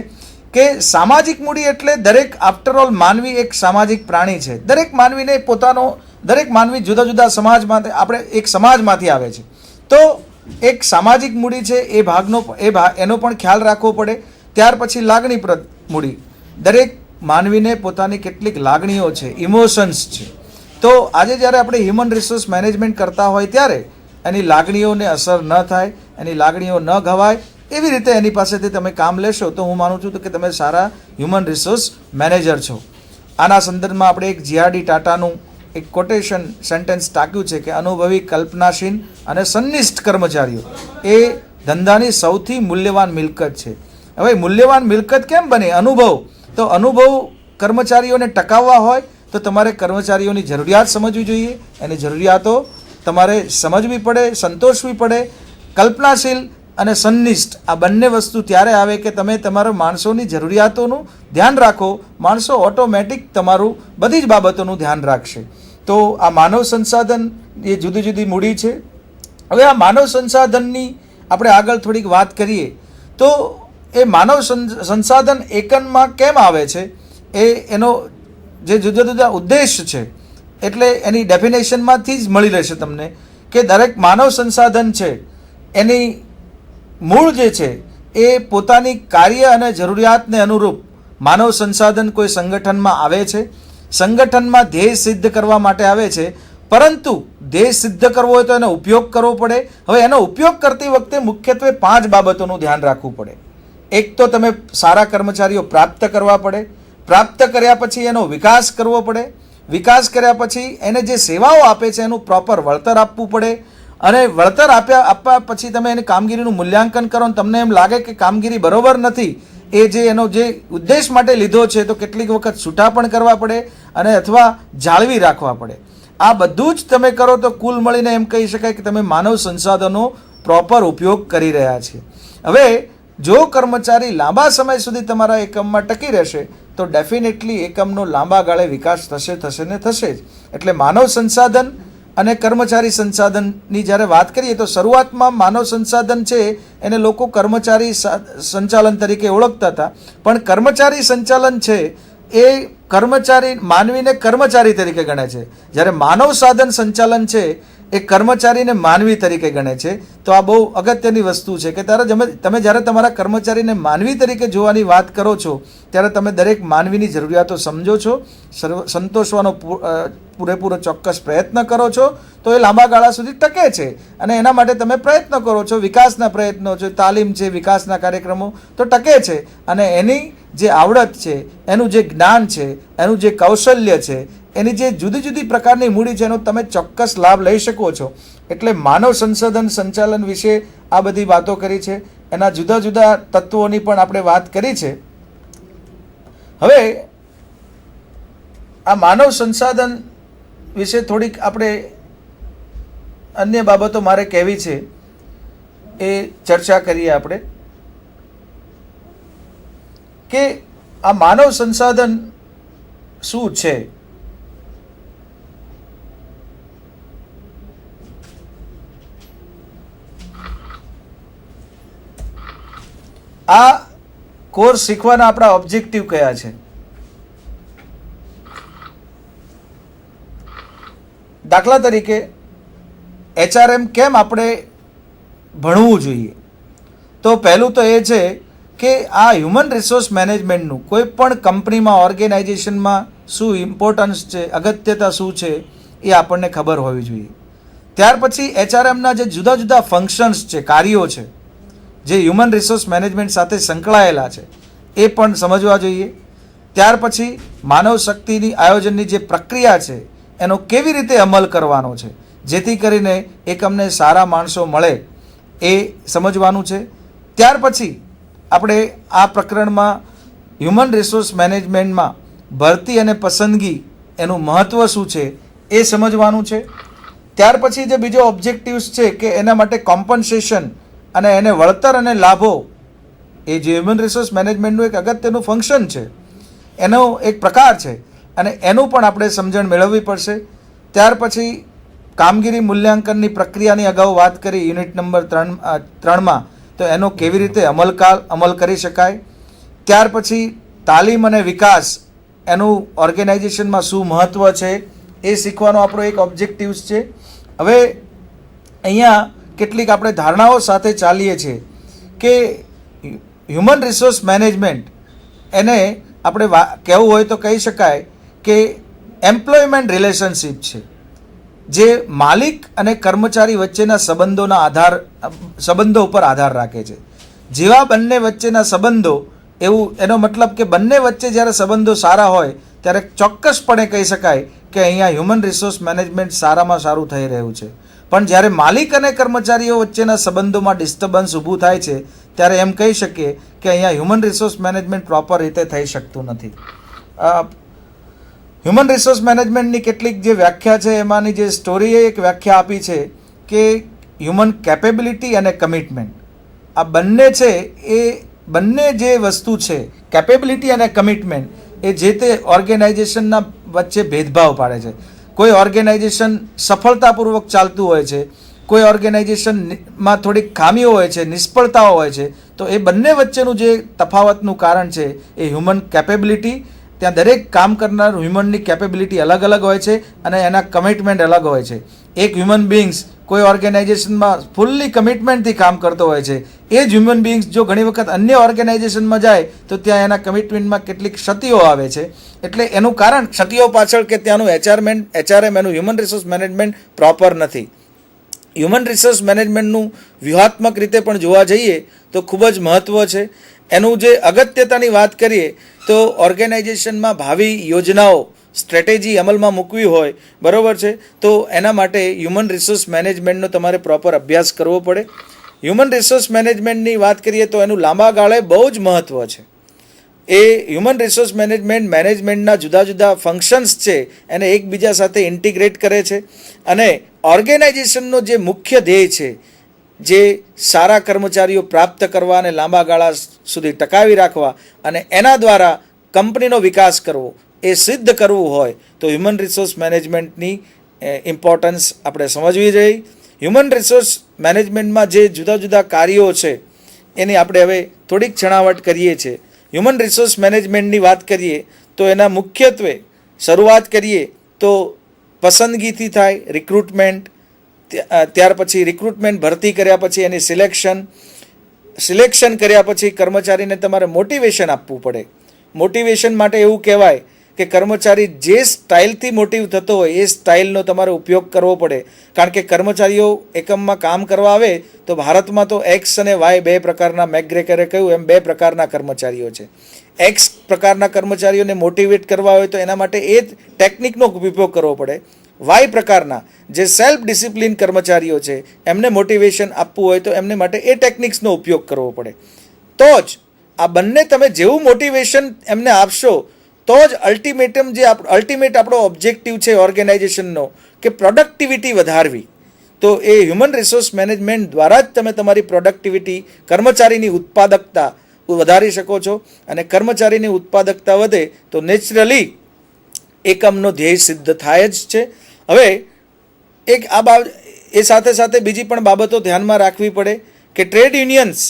કે સામાજિક મૂડી એટલે દરેક, આફ્ટરઓલ માનવી એક સામાજિક પ્રાણી છે. દરેક માનવી જુદા જુદા સમાજમાંથી, આપણે એક સમાજમાંથી આવે છે. તો એક સામાજિક મૂડી છે એનો પણ ખ્યાલ રાખવો પડે. ત્યાર પછી લાગણીપ્રદ મૂડી. દરેક માનવીને પોતાની કેટલીક લાગણીઓ છે, ઇમોશન્સ છે. તો આજે જ્યારે આપણે હ્યુમન રિસોર્સ મેનેજમેન્ટ કરતા હોય ત્યારે એની લાગણીઓને અસર ન થાય, એની લાગણીઓ ન ઘવાય, એવી રીતે એની પાસેથી તમે કામ લેશો તો હું માનું છું કે તમે સારા હ્યુમન રિસોર્સ મેનેજર છો. આના સંદર્ભમાં આપણે એક જીઆરડી ટાટાનું એક કોટેશન સેન્ટેન્સ ટાંક્યું છે કે અનુભવી, કલ્પનાશીલ અને સંનિષ્ઠ કર્મચારીઓ એ ધંધાની સૌથી મૂલ્યવાન મિલકત છે. હવે મૂલ્યવાન મિલકત કેમ બને? અનુભવ. તો અનુભવ કર્મચારીઓને ટકાવવા હોય તો તમારે કર્મચારીઓની જરૂરિયાત સમજવી જોઈએ, એની જરૂરિયાતો તમારે સમજવી પડે, સંતોષવી પડે. કલ્પનાશીલ અને સંનિષ્ઠ આ બંને વસ્તુ ત્યારે આવે કે તમે તમારા માણસોની જરૂરિયાતોનું ધ્યાન રાખો. માણસો ઓટોમેટિક તમારું બધી જ બાબતોનું ધ્યાન રાખશે. તો આ માનવ સંસાધન એ જુદી જુદી મૂડી છે. હવે આ માનવ સંસાધનની આપણે આગળ થોડીક વાત કરીએ તો એ માનવ સંસાધન એકમમાં કેમ આવે છે, એનો જે જુદા જુદા ઉદ્દેશ છે એટલે એની ડેફિનેશનમાંથી જ મળી રહેશે તમને કે દરેક માનવ સંસાધન છે એની મૂળ જે છે એ પોતાની કાર્ય અને જરૂરિયાતને અનુરૂપ માનવ સંસાધન કોઈ સંગઠનમાં આવે છે. સંગઠનમાં ધ્યેય સિદ્ધ કરવા માટે આવે છે, પરંતુ ધ્યેય સિદ્ધ કરવો હોય તો એનો ઉપયોગ કરવો પડે. હવે એનો ઉપયોગ કરતી વખતે મુખ્યત્વે 5 બાબતોનું ધ્યાન રાખવું પડે. એક તો તમે સારા કર્મચારીઓ પ્રાપ્ત કરવા પડે. પ્રાપ્ત કર્યા પછી એનો વિકાસ કરવો પડે. વિકાસ કર્યા પછી એને જે સેવાઓ આપે છે એનું પ્રોપર વળતર આપવું પડે. અને વળતર આપવા પછી તમે એની કામગીરીનું મૂલ્યાંકન કરો અને તમને એમ લાગે કે કામગીરી બરોબર નથી, એ જે એનો જે ઉદ્દેશ માટે લીધો છે તો કેટલીક વખત છૂટા પણ કરવા પડે અને અથવા જાળવી રાખવા પડે. આ બધું જ તમે કરો તો કુલ મળીને એમ કહી શકાય કે તમે માનવ સંસાધનો પ્રોપર ઉપયોગ કરી રહ્યા છે. હવે જો કર્મચારી લાંબા સમય સુધી તમારા એકમમાં ટકી રહેશે તો ડેફિનેટલી એકમનો લાંબા ગાળે વિકાસ થશે ને થશે જ. એટલે માનવ સંસાધન અને કર્મચારી સંસાધનની જ્યારે વાત કરીએ તો શરૂઆતમાં માનવ સંસાધન છે એને લોકો કર્મચારી સંચાલન તરીકે ઓળખતા હતા, પણ કર્મચારી સંચાલન છે એ માનવીને કર્મચારી તરીકે ગણે છે, જ્યારે માનવ સાધન સંચાલન છે એ કર્મચારીને માનવી તરીકે ગણે છે. તો આ બહુ અગત્યની વસ્તુ છે કે તમે જ્યારે તમારા કર્મચારીને માનવી તરીકે જોવાની વાત કરો છો ત્યારે તમે દરેક માનવીની જરૂરિયાતો સમજો છો, સંતોષવાનો પૂરેપૂરો ચોક્કસ પ્રયત્ન કરો છો તો એ લાંબા ગાળા સુધી ટકે છે. અને એના માટે તમે પ્રયત્ન કરો છો, વિકાસના પ્રયત્નો છે, તાલીમ છે, વિકાસના કાર્યક્રમો તો ટકે છે. અને એની જે આવડત છે, એનું જે જ્ઞાન છે, એનું જે કૌશલ્ય છે, એની જે જુદી જુદી પ્રકારની મૂડી છે એનો તમે ચોક્કસ લાભ લઈ શકો છો. એટલે માનવ સંસાધન સંચાલન વિશે આ બધી વાતો કરી છે, એના જુદા જુદા તત્વોની પણ આપણે વાત કરી છે. હવે આ માનવ સંસાધન વિશે થોડીક આપણે અન્ય બાબતો મારે કહેવી છે એ ચર્ચા કરીએ આપણે કે આ માનવ સંસાધન શું છે. આ કોર્સ શીખવાના આપણા ઓબ્જેક્ટિવ કયા છે? દાખલા તરીકે HRM કેમ આપણે ભણવું જોઈએ? તો પહેલું તો એ છે કે આ હ્યુમન રિસોર્સ મેનેજમેન્ટનું કોઈ પણ કંપનીમાં, ઓર્ગેનાઇઝેશનમાં શું ઇમ્પોર્ટન્સ છે, અગત્યતા શું છે એ આપણને ખબર હોવી જોઈએ. ત્યાર પછી HRMના જે જુદા જુદા ફંક્શન્સ છે, કાર્યો છે જે હ્યુમન રિસોર્સ મેનેજમેન્ટ સાથે સંકળાયેલા છે એ પણ સમજવા જોઈએ. ત્યાર પછી માનવ શક્તિની આયોજનની જે પ્રક્રિયા છે એનો કેવી રીતે અમલ કરવાનો છે જેથી કરીને એકમને સારા માણસો મળે એ સમજવાનું છે. ત્યાર પછી આપણે આ પ્રકરણમાં હ્યુમન રિસોર્સ મેનેજમેન્ટમાં ભરતી અને પસંદગી એનું મહત્ત્વ શું છે એ સમજવાનું છે. ત્યાર પછી જે બીજો ઓબ્જેક્ટિવ્સ છે કે એના માટે કોમ્પન્સેશન અને એને વળતર અને લાભો, એ જે હ્યુમન રિસોર્સ મેનેજમેન્ટનું એક અગત્યનું ફંક્શન છે, એનો એક પ્રકાર છે અને એનું પણ આપણે સમજણ મેળવવી પડશે. ત્યાર પછી કામગીરી મૂલ્યાંકનની પ્રક્રિયાની અગાઉ વાત કરી યુનિટ નંબર 3માં, તો એનો કેવી રીતે અમલ કરી શકાય. ત્યાર પછી તાલીમ અને વિકાસ એનું ઓર્ગેનાઇઝેશનમાં શું મહત્ત્વ છે એ શીખવાનો આપણો એક ઓબ્જેક્ટિવ્સ છે. હવે અહીંયા કેટલીક આપણે ધારણાઓ સાથે ચાલીએ છીએ કે હ્યુમન રિસોર્સ મેનેજમેન્ટ એને આપણે કહેવું હોય તો કહી શકાય કે એમ્પ્લોયમેન્ટ રિલેશનશિપ છે, જે માલિક અને કર્મચારી વચ્ચેના સંબંધો ઉપર આધાર રાખે છે. જેવા બંને વચ્ચેના સંબંધો, એવું એનો મતલબ કે બંને વચ્ચે જ્યારે સંબંધો સારા હોય ત્યારે ચોક્કસપણે કહી શકાય કે અહીંયા હ્યુમન રિસોર્સ મેનેજમેન્ટ સારામાં સારું થઈ રહ્યું છે. પણ જ્યારે માલિક અને કર્મચારીઓ વચ્ચેના સંબંધોમાં ડિસ્ટર્બન્સ ઊભું થાય છે ત્યારે એમ કહી શકીએ કે અહીંયા હ્યુમન રિસોર્સ મેનેજમેન્ટ પ્રોપર રીતે થઈ શકતું નથી. હ્યુમન રિસોર્સ મેનેજમેન્ટની કેટલીક જે વ્યાખ્યા છે એમાંની જે સ્ટોરીએ એક વ્યાખ્યા આપી છે કે હ્યુમન કેપેબિલિટી અને કમિટમેન્ટ, આ બંને છે એ બંને જે વસ્તુ છે, કેપેબિલિટી અને કમિટમેન્ટ, એ જે તે ઓર્ગેનાઇઝેશનના વચ્ચે ભેદભાવ પાડે છે. કોઈ ઓર્ગેનાઇઝેશન સફળતાપૂર્વક ચાલતું હોય છે, કોઈ ઓર્ગેનાઇઝેશનમાં થોડીક ખામીઓ હોય છે, નિષ્ફળતાઓ હોય છે, તો એ બંને વચ્ચેનું જે તફાવતનું કારણ છે એ હ્યુમન કેપેબિલિટી, ત્યાં દરેક કામ કરનાર હ્યુમનની કેપેબિલિટી અલગ અલગ હોય છે અને એના કમિટમેન્ટ અલગ હોય છે. એક હ્યુમન બિંગ્સ કોઈ ઓર્ગેનાઇઝેશનમાં ફૂલ્લી કમિટમેન્ટથી કામ કરતો હોય છે, એ જ હ્યુમન બિંગ્સ જો ઘણી વખત અન્ય ઓર્ગેનાઇઝેશનમાં જાય તો ત્યાં એના કમિટમેન્ટમાં કેટલીક ક્ષતિઓ આવે છે. એટલે એનું કારણ ક્ષતિઓ પાછળ કે ત્યાંનું HRM એનું હ્યુમન રિસોર્સ મેનેજમેન્ટ પ્રોપર નથી. હ્યુમન રિસોર્સ મેનેજમેન્ટનું વ્યૂહાત્મક રીતે પણ જોવા જઈએ તો ખૂબ જ મહત્ત્વ છે. એનું જે અગત્યતાની વાત કરીએ તો ઓર્ગેનાઇઝેશનમાં ભાવિ યોજનાઓ, સ્ટ્રેટેજી અમલમાં મૂકવી હોય, બરાબર છે, તો એના માટે હ્યુમન રિસોર્સ મેનેજમેન્ટનો તમારે પ્રોપર અભ્યાસ કરવો પડે. હ્યુમન રિસોર્સ મેનેજમેન્ટની વાત કરીએ તો એનું લાંબા ગાળે બહુ જ મહત્ત્વ છે. એ હ્યુમન રિસોર્સ મેનેજમેન્ટના જુદા જુદા ફંક્શન્સ છે એને એકબીજા સાથે ઇન્ટિગ્રેટ કરે છે અને ઓર્ગેનાઇઝેશનનો જે મુખ્ય ધ્યેય છે, જે સારા કર્મચારીઓ પ્રાપ્ત કરવા અને લાંબા ગાળા સુધી ટકાવી રાખવા અને એના દ્વારા કંપનીનો વિકાસ કરવો, એ સિદ્ધ કરવું હોય તો હ્યુમન રિસોર્સ મેનેજમેન્ટની ઇમ્પોર્ટન્સ આપણે સમજવી જોઈએ. હ્યુમન રિસોર્સ મેનેજમેન્ટમાં જે જુદા જુદા કાર્યો છે એની આપણે હવે થોડીક છણાવટ કરીએ છીએ. હ્યુમન રિસોર્સ મેનેજમેન્ટની વાત કરીએ તો એના મુખ્યત્વે શરૂઆત કરીએ તો પસંદગીથી થાય, રિક્રુટમેન્ટ, ત્યાર પછી રિક્રુટમેન્ટ ભરતી કર્યા પછી એની સિલેક્શન કર્યા પછી કર્મચારીને તમારે મોટિવેશન આપવું પડે. મોટિવેશન માટે એવું કહેવાય કે કર્મચારી જે સ્ટાઇલથી મોટિવ થતો હોય એ સ્ટાઇલનો તમારે ઉપયોગ કરવો પડે. કારણ કે કર્મચારીઓ એકમમાં કામ કરવા આવે તો ભારતમાં તો એક્સ અને વાય બે પ્રકારના, મેકગ્રેકરે કહ્યું એમ બે પ્રકારના કર્મચારીઓ છે. એક્સ પ્રકારના કર્મચારીઓને મોટિવેટ કરવા હોય તો એના માટે એ ટેકનિકનો ઉપયોગ કરવો પડે. વાય પ્રકારના જે સેલ્ફ ડિસિપ્લિન કર્મચારીઓ છે એમને મોટિવેશન આપવું હોય તો એમને માટે એ ટેકનિક્સનો ઉપયોગ કરવો પડે. તો જ આ બંને તમે જેવું મોટિવેશન એમને આપશો તો જ અલ્ટિમેટ આપણો ઓબ્જેક્ટિવ છે ઓર્ગેનાઇઝેશનનો કે પ્રોડક્ટિવિટી વધારવી. તો એ હ્યુમન રિસોર્સ મેનેજમેન્ટ દ્વારા જ તમે તમારી પ્રોડક્ટિવિટી, કર્મચારીની ઉત્પાદકતા વધારી શકો છો અને કર્મચારીની ઉત્પાદકતા વધે તો નેચરલી એકમનો ધ્યેય સિદ્ધ થાય જ છે. હવે એ સાથે સાથે બીજી પણ બાબતો ધ્યાનમાં રાખવી પડે કે ટ્રેડ યુનિયન્સ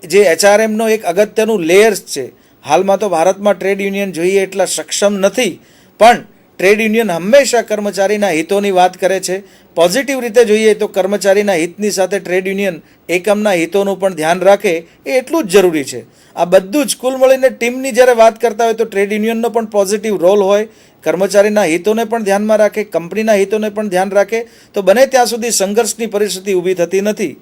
જે HRMનો એક અગત્યનું લેયર્સ છે. હાલમાં તો ભારતમાં ટ્રેડ યુનિયન જોઈએ એટલા સક્ષમ નથી, પણ ટ્રેડ યુનિયન હંમેશા કર્મચારીના હિતોની વાત કરે છે. પોઝિટિવ રીતે જોઈએ તો કર્મચારીના હિતની સાથે ટ્રેડ યુનિયન એકમના હિતોનું પણ ધ્યાન રાખે એ એટલું જ જરૂરી છે. આ બધું જ કુલ મળીને ટીમની જ્યારે વાત કરતા હોય તો ટ્રેડ યુનિયનનો પણ પોઝિટિવ રોલ હોય. કર્મચારીના હિતોને પણ ધ્યાનમાં રાખે, કંપનીના હિતોને પણ ધ્યાન રાખે તો બને ત્યાં સુધી સંઘર્ષની પરિસ્થિતિ ઊભી થતી નથી.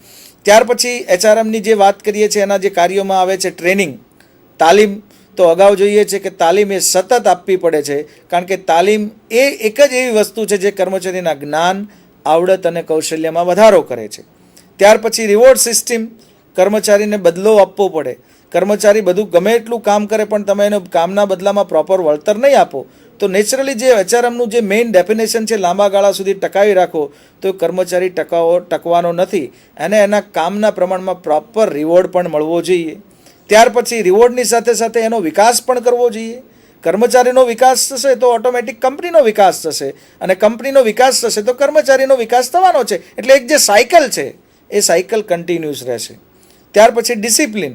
ત્યાર પછી HRMની જે વાત કરીએ છીએ એના જે કાર્યોમાં આવે છે ટ્રેનિંગ, તાલીમ. તો અગાઉ જોઈએ છે કે તાલીમ એ સતત આપવી પડે છે, કારણ કે તાલીમ એ એક જ એવી વસ્તુ છે જે કર્મચારીના જ્ઞાન, આવડત અને કૌશલ્યમાં વધારો કરે છે. ત્યાર પછી રિવોર્ડ સિસ્ટમ, કર્મચારીને બદલો આપવો પડે. કર્મચારી બધું ગમે એટલું કામ કરે પણ તમે એને કામના બદલામાં પ્રોપર વળતર નહીં આપો તો નેચરલી જે HRMનું જે મેઇન ડેફિનેશન છે લાંબા ગાળા સુધી ટકાવી રાખો તો કર્મચારી ટકવાનો નથી અને એના કામના પ્રમાણમાં પ્રોપર રિવોર્ડ પણ મળવો જોઈએ. ત્યાર પછી રિવોર્ડની સાથે સાથે એનો વિકાસ પણ કરવો જોઈએ. કર્મચારીનો વિકાસ થશે તો ઓટોમેટિક કંપનીનો વિકાસ થશે અને કંપનીનો વિકાસ થશે તો કર્મચારીનો વિકાસ થવાનો છે. એટલે એક જે સાયકલ છે એ સાયકલ કન્ટિન્યુઅસ રહેશે. ત્યાર પછી ડિસિપ્લિન,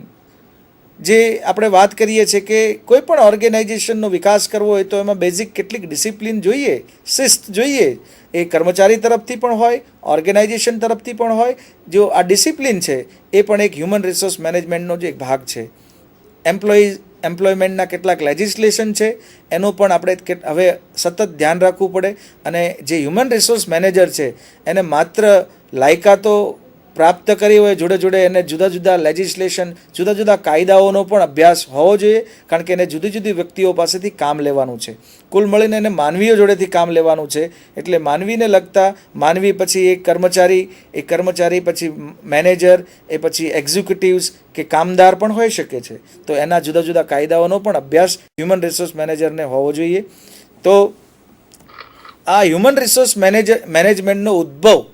જે આપણે વાત કરીએ છીએ કે કોઈ પણ ઓર્ગેનાઇઝેશનનો વિકાસ કરવો હોય તો એમાં બેઝિક કેટલીક ડિસિપ્લિન જોઈએ, શિસ્ત જોઈએ. એ કર્મચારી તરફથી પણ હોય, ઓર્ગેનાઇઝેશન તરફથી પણ હોય. જો આ ડિસિપ્લિન છે એ પણ એક હ્યુમન રિસોર્સ મેનેજમેન્ટનો જ એક ભાગ છે. એમ્પ્લોયમેન્ટના કેટલાક લેજિસ્લેશન છે એનું પણ આપણે હવે સતત ધ્યાન રાખવું પડે. અને જે હ્યુમન રિસોર્સ મેનેજર છે એને માત્ર લાયકાતો પ્રાપ્ત કરી હોય, જોડે જોડે એને જુદા જુદા લેજિસ્લેશન, જુદા જુદા કાયદાઓનો પણ અભ્યાસ હોવો જોઈએ, કારણ કે એને જુદી જુદી વ્યક્તિઓ પાસેથી કામ લેવાનું છે. કુલ મળીને એને માનવીઓ જોડેથી કામ લેવાનું છે. એટલે માનવીને લગતા માનવી, પછી એ કર્મચારી પછી મેનેજર, એ પછી એક્ઝિક્યુટિવ્સ કે કામદાર પણ હોઈ શકે છે. તો એના જુદા જુદા કાયદાઓનો પણ અભ્યાસ હ્યુમન રિસોર્સ મેનેજરને હોવો જોઈએ. તો આ હ્યુમન રિસોર્સ મેનેજમેન્ટનો ઉદ્ભવ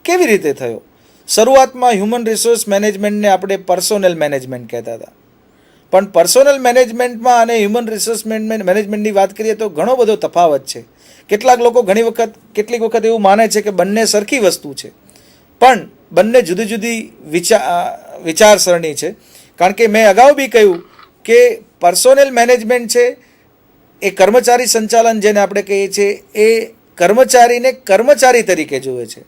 કેવી રીતે થયો? શરૂઆતમાં હ્યુમન રિસોર્સ મેનેજમેન્ટને આપણે પર્સોનલ મેનેજમેન્ટ કહેતા હતા, પણ પર્સોનલ મેનેજમેન્ટમાં અને હ્યુમન રિસોર્સ મેનેજમેન્ટની વાત કરીએ તો ઘણો બધો તફાવત છે. કેટલાક લોકો કેટલીક વખત એવું માને છે કે બંને સરખી વસ્તુ છે, પણ બંને જુદી જુદી વિચારસરણી છે. કારણ કે મેં અગાઉ બી કહ્યું કે પર્સોનલ મેનેજમેન્ટ છે એ કર્મચારી સંચાલન, જેને આપણે કહીએ છીએ, એ કર્મચારીને કર્મચારી તરીકે જુએ છે.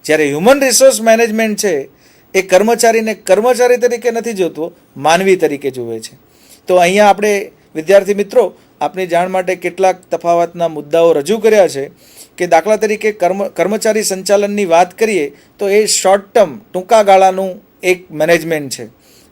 જ્યારે હ્યુમન રિસોર્સ મેનેજમેન્ટ છે એ કર્મચારીને કર્મચારી તરીકે નથી જોતો, માનવી તરીકે જુએ છે. તો અહીંયા આપણે વિદ્યાર્થી મિત્રો આપની જાણ માટે કેટલાક તફાવતના મુદ્દાઓ રજૂ કર્યા છે કે દાખલા તરીકે કર્મચારી સંચાલનની વાત કરીએ તો એ શોર્ટ ટર્મ, ટૂંકા ગાળાનું એક મેનેજમેન્ટ છે.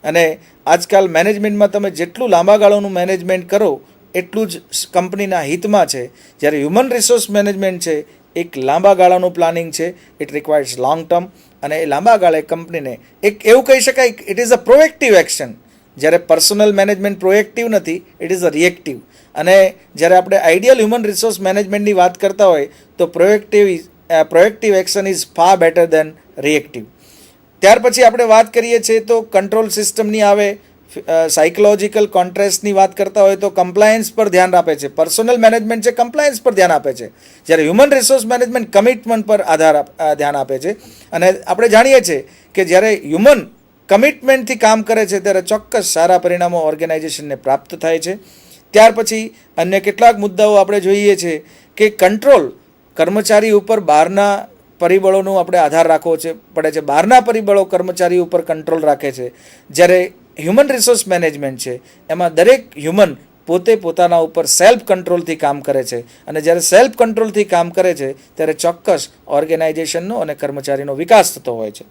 અને આજકાલ મેનેજમેન્ટમાં તમે જેટલું લાંબા ગાળાનું મેનેજમેન્ટ કરો એટલું જ કંપનીના હિતમાં છે. જ્યારે હ્યુમન રિસોર્સ મેનેજમેન્ટ છે એક લાંબા ગાળાનું પ્લાનિંગ છે. It requires long term. અને એ લાંબા ગાળે કંપનીને એક એવું કહી શકાય it is a proactive action. જ્યારે પર્સનલ મેનેજમેન્ટ પ્રોએક્ટિવ નથી, ઇટ ઇઝ અ રિએક્ટિવ. અને જ્યારે આપણે આઈડિયલ હ્યુમન રિસોર્સ મેનેજમેન્ટની વાત કરતા હોય તો proactive action is far better than reactive. ત્યાર પછી આપણે વાત કરીએ છીએ તો કંટ્રોલ સિસ્ટમની આવે, સાયકોલોજીકલ કોન્ટ્રેસ્ટની વાત કરતા હોય તો કમ્પ્લાયન્સ પર ધ્યાન આપે છે. પર્સનલ મેનેજમેન્ટ છે કમ્પ્લાયન્સ પર ધ્યાન આપે છે, જ્યારે હ્યુમન રિસોર્સ મેનેજમેન્ટ કમિટમેન્ટ પર ધ્યાન આપે છે. અને આપણે જાણીએ છીએ કે જ્યારે હ્યુમન કમિટમેન્ટથી કામ કરે છે ત્યારે ચોક્કસ સારા પરિણામો ઓર્ગેનાઇઝેશનને પ્રાપ્ત થાય છે. ત્યાર પછી અન્ય કેટલાક મુદ્દાઓ આપણે જોઈએ છીએ કે કંટ્રોલ, કર્મચારી ઉપર બહારના પરિબળોનો આપણે આધાર રાખવો પડે છે. બહારના પરિબળો કર્મચારી ઉપર કંટ્રોલ રાખે છે. જ્યારે હ્યુમન રિસોર્સ મેનેજમેન્ટ છે એમાં દરેક હ્યુમન પોતે પોતાના ઉપર સેલ્ફ કંટ્રોલથી કામ કરે છે. અને જ્યારે સેલ્ફ કંટ્રોલથી કામ કરે છે ત્યારે ચોક્કસ ઓર્ગેનાઇઝેશનનો અને કર્મચારીનો વિકાસ થતો હોય છે.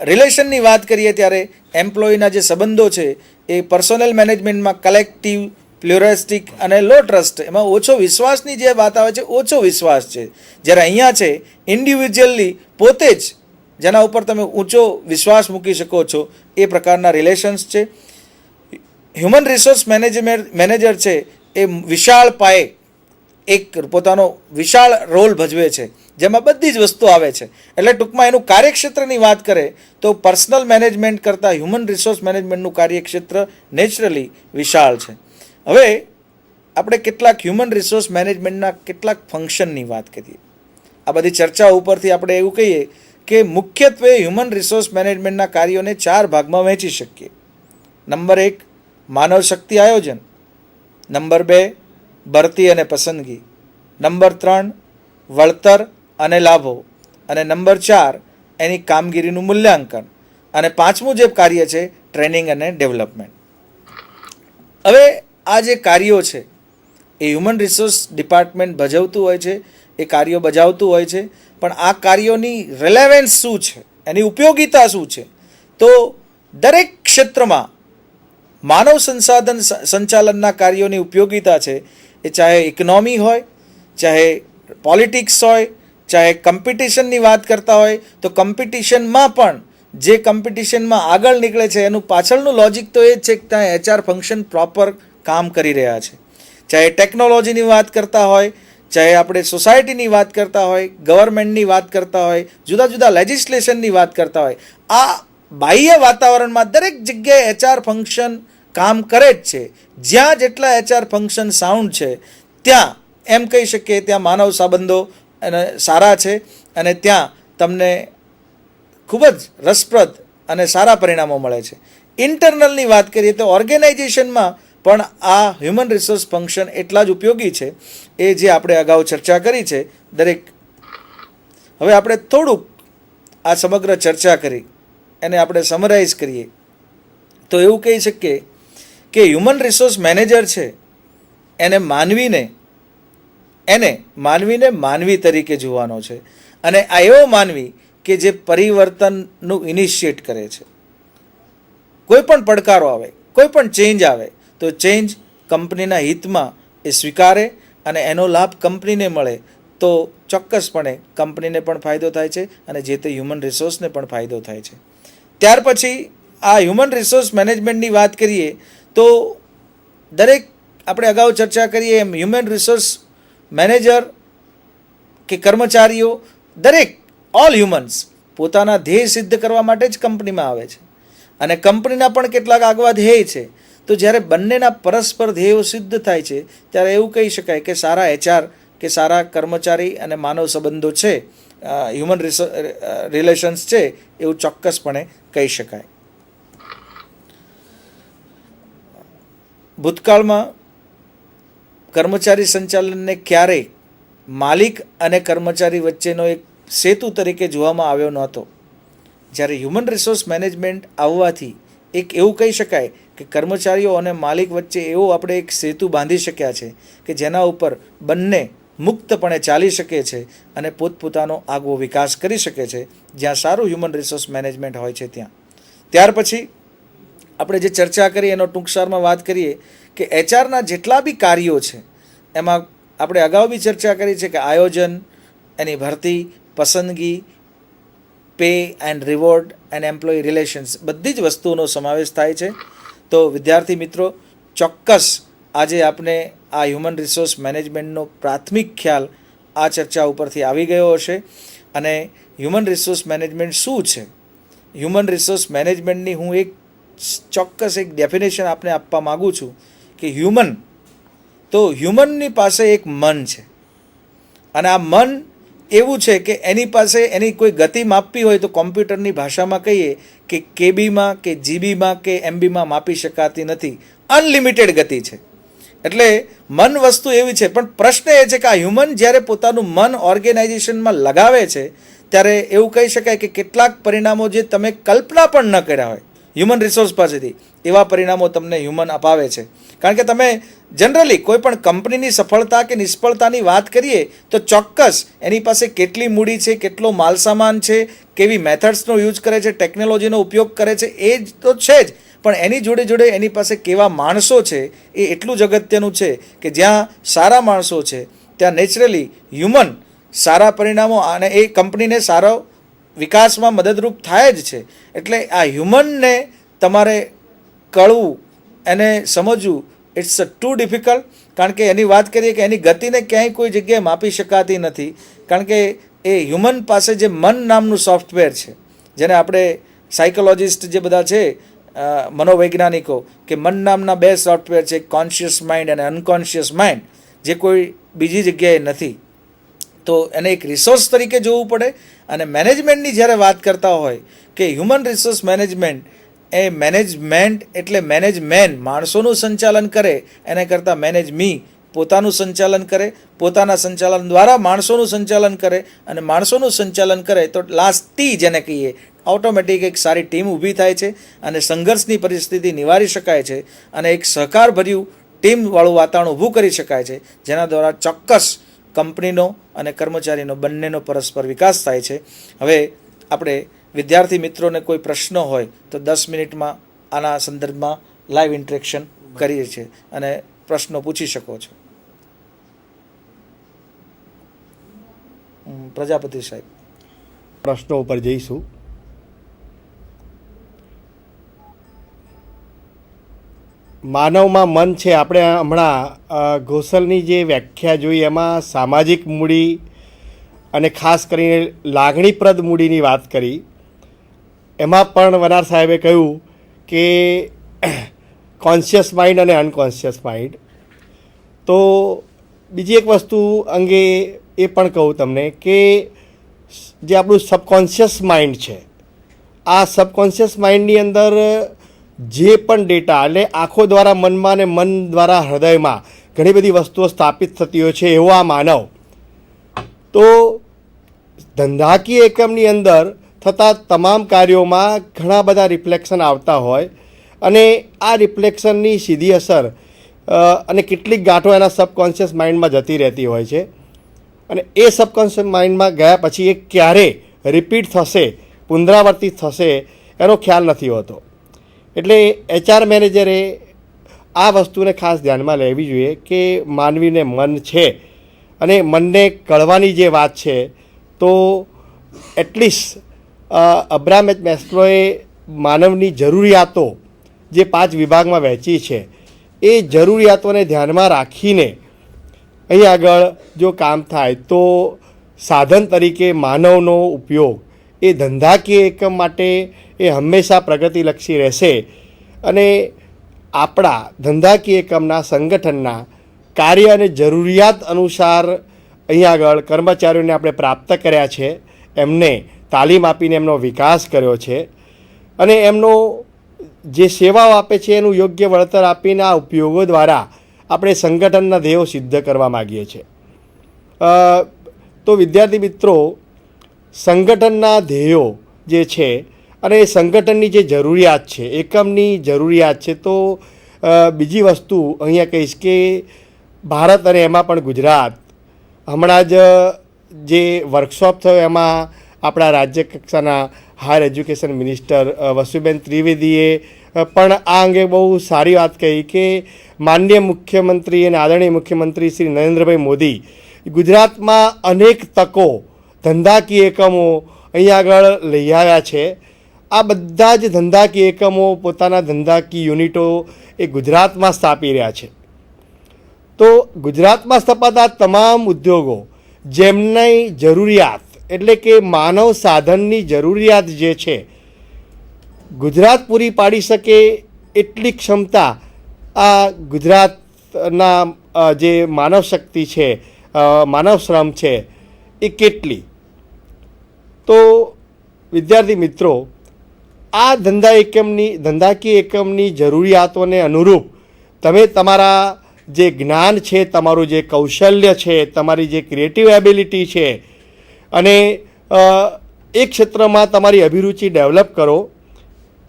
રિલેશનની વાત કરીએ ત્યારે એમ્પ્લોયના જે સંબંધો છે એ પર્સોનલ મેનેજમેન્ટમાં કલેક્ટિવ, પ્લ્યુરિસ્ટિક અને લો ટ્રસ્ટ, એમાં ઓછો વિશ્વાસની જે વાત આવે છે, ઓછો વિશ્વાસ છે. જ્યારે અહીંયા છે ઇન્ડિવિજ્યુઅલી પોતે જ જેના ઉપર તમે ઊંચો વિશ્વાસ મૂકી શકો છો એ પ્રકારના રિલેશન્સ છે. હ્યુમન રિસોર્સ મેનેજર છે એ વિશાળ પાયે એક પોતાનો વિશાળ રોલ ભજવે છે, જેમાં બધી જ વસ્તુ આવે છે. એટલે ટૂંકમાં એનું કાર્યક્ષેત્રની વાત કરે તો પર્સનલ મેનેજમેન્ટ કરતાં હ્યુમન રિસોર્સ મેનેજમેન્ટનું કાર્યક્ષેત્ર નેચરલી વિશાળ છે. હવે આપણે કેટલાક હ્યુમન રિસોર્સ મેનેજમેન્ટના કેટલાક ફંક્શનની વાત કરીએ. આ બધી ચર્ચા ઉપરથી આપણે એવું કહીએ કે મુખ્યત્વે હ્યુમન રિસોર્સ મેનેજમેન્ટના કાર્યોને 4 ભાગમાં વહેંચી શકીએ. નંબર 1 માનવ શક્તિ આયોજન, નંબર 2 ભરતી અને પસંદગી, નંબર 3 વળતર અને લાભો, અને નંબર 4 એની કામગીરીનું મૂલ્યાંકન, અને 5મું જે કાર્ય છે ટ્રેનિંગ અને ડેવલપમેન્ટ. હવે આ જે કાર્યો છે એ હ્યુમન રિસોર્સ ડિપાર્ટમેન્ટ ભજવતું હોય છે, એ કાર્યો બજાવતું હોય છે. પણ આ કાર્યોની રિલેવન્સ શું છે, એની ઉપયોગિતા શું છે? તો દરેક ક્ષેત્રમાં માનવ સંસાધન સંચાલનના કાર્યોની ઉપયોગિતા છે એ ચાહે ઇકોનોમી હોય, ચાહે પોલિટિક્સ હોય, ચાહે કોમ્પિટિશનની વાત કરતા હોય તો કોમ્પિટિશનમાં પણ જે કોમ્પિટિશનમાં આગળ નીકળે છે એનું પાછળનું લોજિક તો એ જ છે કે ત્યાં HR ફંક્શન પ્રોપર કામ કરી રહ્યા છે. ચાહે ટેકનોલોજીની વાત કરતા હોય, ચાહે આપણે સોસાયટીની વાત કરતા હોય, ગવર્મેન્ટની વાત કરતા હોય, જુદા જુદા લેજિસ્લેશનની વાત કરતા હોય, આ બાહ્ય વાતાવરણમાં દરેક જગ્યાએ HR ફંક્શન કામ કરે જ છે. જ્યાં જેટલા HR ફંક્શન સાઉન્ડ છે ત્યાં એમ કહી શકીએ ત્યાં માનવ સંબંધો અને સારા છે, અને ત્યાં તમને ખૂબ જ રસપ્રદ અને સારા પરિણામો મળે છે. ઇન્ટરનલની વાત કરીએ તો ઓર્ગેનાઇઝેશનમાં પણ આ હ્યુમન રિસોર્સ ફંક્શન એટલા જ ઉપયોગી છે એ જે આપણે અગાઉ ચર્ચા કરી છે દરેક. હવે આપણે થોડુંક આ સમગ્ર ચર્ચા કરી એને આપણે સમરાઇઝ કરીએ તો એવું કહી શકીએ કે હ્યુમન રિસોર્સ મેનેજર છે એને માનવીને માનવી તરીકે જોવાનો છે, અને આ એવો માનવી કે જે પરિવર્તનનું ઇનિશિએટ કરે છે. કોઈ પણ પડકારો આવે, કોઈ પણ ચેન્જ આવે તો ચેન્જ કંપનીના હિતમાં એ સ્વીકારે અને એનો લાભ કંપનીને મળે તો ચોક્કસપણે કંપનીને પણ ફાયદો થાય છે અને જે તે હ્યુમન રિસોર્સને પણ ફાયદો થાય છે. ત્યાર પછી આ હ્યુમન રિસોર્સ મેનેજમેન્ટની વાત કરીએ તો દરેક આપણે અગાઉ ચર્ચા કરીએ એમ હ્યુમન રિસોર્સ મેનેજર કે કર્મચારીઓ દરેક ઓલ હ્યુમન્સ પોતાના ધ્યેય સિદ્ધ કરવા માટે જ કંપનીમાં આવે છે, અને કંપનીના પણ કેટલાક આગવા ધ્યેય છે. તો જ્યારે બંનેના પરસ્પર ધ્યેયો સિદ્ધ થાય છે ત્યારે એવું કહી શકાય કે સારા HR કે સારા કર્મચારી અને માનવ સંબંધો છે, હ્યુમન રિલેશન્સ છે, એવું ચોક્કસપણે કહી શકાય. ભૂતકાળમાં કર્મચારી સંચાલનને ક્યારેય માલિક અને કર્મચારી વચ્ચેનો એક સેતુ તરીકે જોવામાં આવ્યો નહોતો. જ્યારે હ્યુમન રિસોર્સ મેનેજમેન્ટ આવવાથી એક એવું કહી શકાય કે કર્મચારીઓ અને માલિક વચ્ચે એવો આપણે એક સેતુ બાંધી શક્યા છે કે જેના ઉપર બંને મુક્તપણે ચાલી શકે છે અને પોતપોતાનો આગવો વિકાસ કરી શકે છે, જ્યાં સારું હ્યુમન રિસોર્સ મેનેજમેન્ટ હોય છે ત્યાં. ત્યાર પછી આપણે જે ચર્ચા કરી એનો ટૂંકસારમાં વાત કરીએ કે HRના જેટલા બી કાર્યો છે એમાં આપણે અગાઉ બી ચર્ચા કરી છે કે આયોજન, એની ભરતી, પસંદગી, pay and reward and employee relations બધી જ વસ્તુઓનો સમાવેશ થાય છે. તો વિદ્યાર્થી મિત્રો, ચોક્કસ આજે આપણે આ હ્યુમન રિસોર્સ મેનેજમેન્ટનો પ્રાથમિક ખ્યાલ આ ચર્ચા ઉપરથી આવી ગયો હશે. અને હ્યુમન રિસોર્સ મેનેજમેન્ટ શું છે, હ્યુમન રિસોર્સ મેનેજમેન્ટની હું એક ચોક્કસ એક ડેફિનેશન આપને આપવા માગું છું કે હ્યુમનની પાસે એક મન છે, અને આ મન એવું છે કે એની પાસે એની કોઈ ગતિ માપવી હોય તો કોમ્પ્યુટરની ભાષામાં કહીએ કે કેબીમાં કે જીબીમાં કે એમબીમાં માપી શકાતી નથી, અનલિમિટેડ ગતિ છે. એટલે મન વસ્તુ એવી છે, પણ પ્રશ્ન એ છે કે આ હ્યુમન જ્યારે પોતાનું મન ઓર્ગેનાઇઝેશનમાં લગાવે છે ત્યારે એવું કહી શકાય કે કેટલાક પરિણામો જે તમે કલ્પના પણ ન કર્યા હોય હ્યુમન રિસોર્સ પાસેથી, એવા પરિણામો તમને હ્યુમન અપાવે છે. કારણ કે તમે જનરલી કોઈ પણ કંપનીની સફળતા કે નિષ્ફળતાની વાત કરીએ તો ચોક્કસ એની પાસે કેટલી મૂડી છે, કેટલો માલસામાન છે, કેવી મેથડ્સનો યુઝ કરે છે, ટેકનોલોજીનો ઉપયોગ કરે છે, એ જ તો છે જ, પણ એની જોડે જોડે એની પાસે કેવા માણસો છે એ એટલું જ અગત્યનું છે કે જ્યાં સારા માણસો છે ત્યાં નેચરલી હ્યુમન સારા પરિણામો અને એ કંપનીને સારો વિકાસમાં મદદરૂપ થાય જ છે. એટલે આ હ્યુમનને તમારે કળવું, એને સમજવું, ઇટ્સ ટુ ડિફિકલ્ટ. કારણ કે એની વાત કરીએ કે એની ગતિને ક્યાંય કોઈ જગ્યાએ માપી શકાતી નથી, કારણ કે એ હ્યુમન પાસે જે મન નામનું સોફ્ટવેર છે, જેને આપણે સાયકોલોજિસ્ટ જે બધા છે, મનોવૈજ્ઞાનિકો, કે મન નામના બે સોફ્ટવેર છે, કોન્શિયસ માઇન્ડ અને અનકોન્શિયસ માઇન્ડ, જે કોઈ બીજી જગ્યાએ નથી. તો એને એક રિસોર્સ તરીકે જોવું પડે. અને મેનેજમેન્ટની જ્યારે વાત કરતા હોય કે હ્યુમન રિસોર્સ મેનેજમેન્ટ એ મેનેજમેન્ટ એટલે મેનેજમેન, માણસોનું સંચાલન કરે, એને કરતાં મેનેજ મી, પોતાનું સંચાલન કરે, પોતાના સંચાલન દ્વારા માણસોનું સંચાલન કરે, અને માણસોનું સંચાલન કરે તો લાસ્ટ ટી જેને કહીએ, ઓટોમેટિક એક સારી ટીમ ઊભી થાય છે અને સંઘર્ષની પરિસ્થિતિ નિવારી શકાય છે અને એક સહકારભર્યું ટીમવાળું વાતાવરણ ઊભું કરી શકાય છે, જેના દ્વારા ચોક્કસ કંપનીનો અને કર્મચારીનો બંનેનો પરસ્પર વિકાસ થાય છે. હવે આપણે વિદ્યાર્થી મિત્રોને કોઈ પ્રશ્નો હોય તો 10 મિનિટમાં આના સંદર્ભમાં લાઈવ ઇન્ટરેક્શન કરીએ છીએ અને પ્રશ્નો પૂછી શકો છો. પ્રજાપતિ સાહેબ, પ્રશ્નો ઉપર જઈશું. માનવમાં મન છે, આપણે હમણાં ઘોષલની જે વ્યાખ્યા જોઈ એમાં સામાજિક મૂડી અને ખાસ કરીને લાગણીપ્રદ મૂડીની વાત કરી. એમાં પણ વનાર સાહેબે કહ્યું કે કોન્શિયસ માઇન્ડ અને અનકોન્શિયસ માઇન્ડ. તો બીજી એક વસ્તુ અંગે એ પણ કહું તમને કે જે આપણું સબકોન્શિયસ માઇન્ડ છે, આ સબકોન્શિયસ માઇન્ડની અંદર જે પણ ડેટા એટલે આંખો દ્વારા મનમાં અને મન દ્વારા હૃદયમાં ઘણી બધી વસ્તુઓ સ્થાપિત થતી હોય છે એવો આ માનવ. તો ધંધાકીય એકમની અંદર થતા તમામ કાર્યોમાં ઘણા બધા રિફ્લેક્શન આવતા હોય અને આ રિફ્લેક્શનની સીધી અસર અને કેટલીક ગાંઠો એના સબકોન્શિયસ માઇન્ડમાં જતી રહેતી હોય છે અને એ સબકોન્શિયસ માઇન્ડમાં ગયા પછી એ ક્યારે રિપીટ થશે, પુનરાવર્તિત થશે એનો ખ્યાલ નથી હોતો. એટલે HR મેનેજરે આ વસ્તુને ખાસ ધ્યાનમાં લેવી જોઈએ કે માનવીને મન છે અને મનને કળવાની જે વાત છે તો એટલીસ્ટ અબ્રાહમ એચ મેસ્લોએ માનવની જરૂરિયાતો જે 5 વિભાગમાં વહેંચી છે એ જરૂરિયાતોને ધ્યાનમાં રાખીને અહીં આગળ જો કામ થાય તો સાધન તરીકે માનવનો ઉપયોગ એ ધંધાકીય એકમ માટે એ હંમેશા પ્રગતિલક્ષી રહેશે અને આપણા ધંધાકીય એકમના સંગઠનના કાર્ય અને જરૂરિયાત અનુસાર અહીં આગળ કર્મચારીઓને આપણે પ્રાપ્ત કર્યા છે, એમને તાલીમ આપીને એમનો વિકાસ કર્યો છે અને એમનો જે સેવાઓ આપે છે એનું યોગ્ય વળતર આપીને આ ઉપયોગો દ્વારા આપણે સંગઠનના ધ્યેયો સિદ્ધ કરવા માગીએ છીએ. તો વિદ્યાર્થી મિત્રો, સંગઠનના ધ્યેયો જે છે અને એ સંગઠનની જે જરૂરિયાત છે, એકમની જરૂરિયાત છે, તો બીજી વસ્તુ અહીંયા કહીશ કે ભારત અને એમાં પણ ગુજરાત, હમણાં જ જે વર્કશોપ થયો એમાં આપણા રાજ્ય કક્ષાના હાયર એજ્યુકેશન મિનિસ્ટર વસુબેન ત્રિવેદીએ પણ આ અંગે બહુ સારી વાત કહી કે માનનીય મુખ્યમંત્રી અને આદરણીય મુખ્યમંત્રી શ્રી નરેન્દ્રભાઈ મોદી ગુજરાતમાં અનેક તકો, ધંધાકીય એકમો અહીંયા આગળ લઈ આવ્યા છે. આ બધા જ ધંધાકીય એકમો પોતાના ધંધાકીય યુનિટો એ ગુજરાતમાં સ્થાપી રહ્યા છે. તો ગુજરાતમાં સ્થપાતા તમામ ઉદ્યોગો જેમની જરૂરિયાત એટલે કે માનવ સાધનની જરૂરિયાત જે છે ગુજરાત પૂરી પાડી શકે એટલી ક્ષમતા આ ગુજરાતના જે માનવ શક્તિ છે, માનવ શ્રમ છે એ કેટલી. તો વિદ્યાર્થી મિત્રો, આ ધંધાકીય એકમની જરૂરિયાતોને અનુરૂપ તમે તમારા જે જ્ઞાન છે, તમારું જે કૌશલ્ય છે, તમારી જે ક્રિએટિવ એબિલિટી છે અને એ ક્ષેત્રમાં તમારી અભિરુચિ ડેવલપ કરો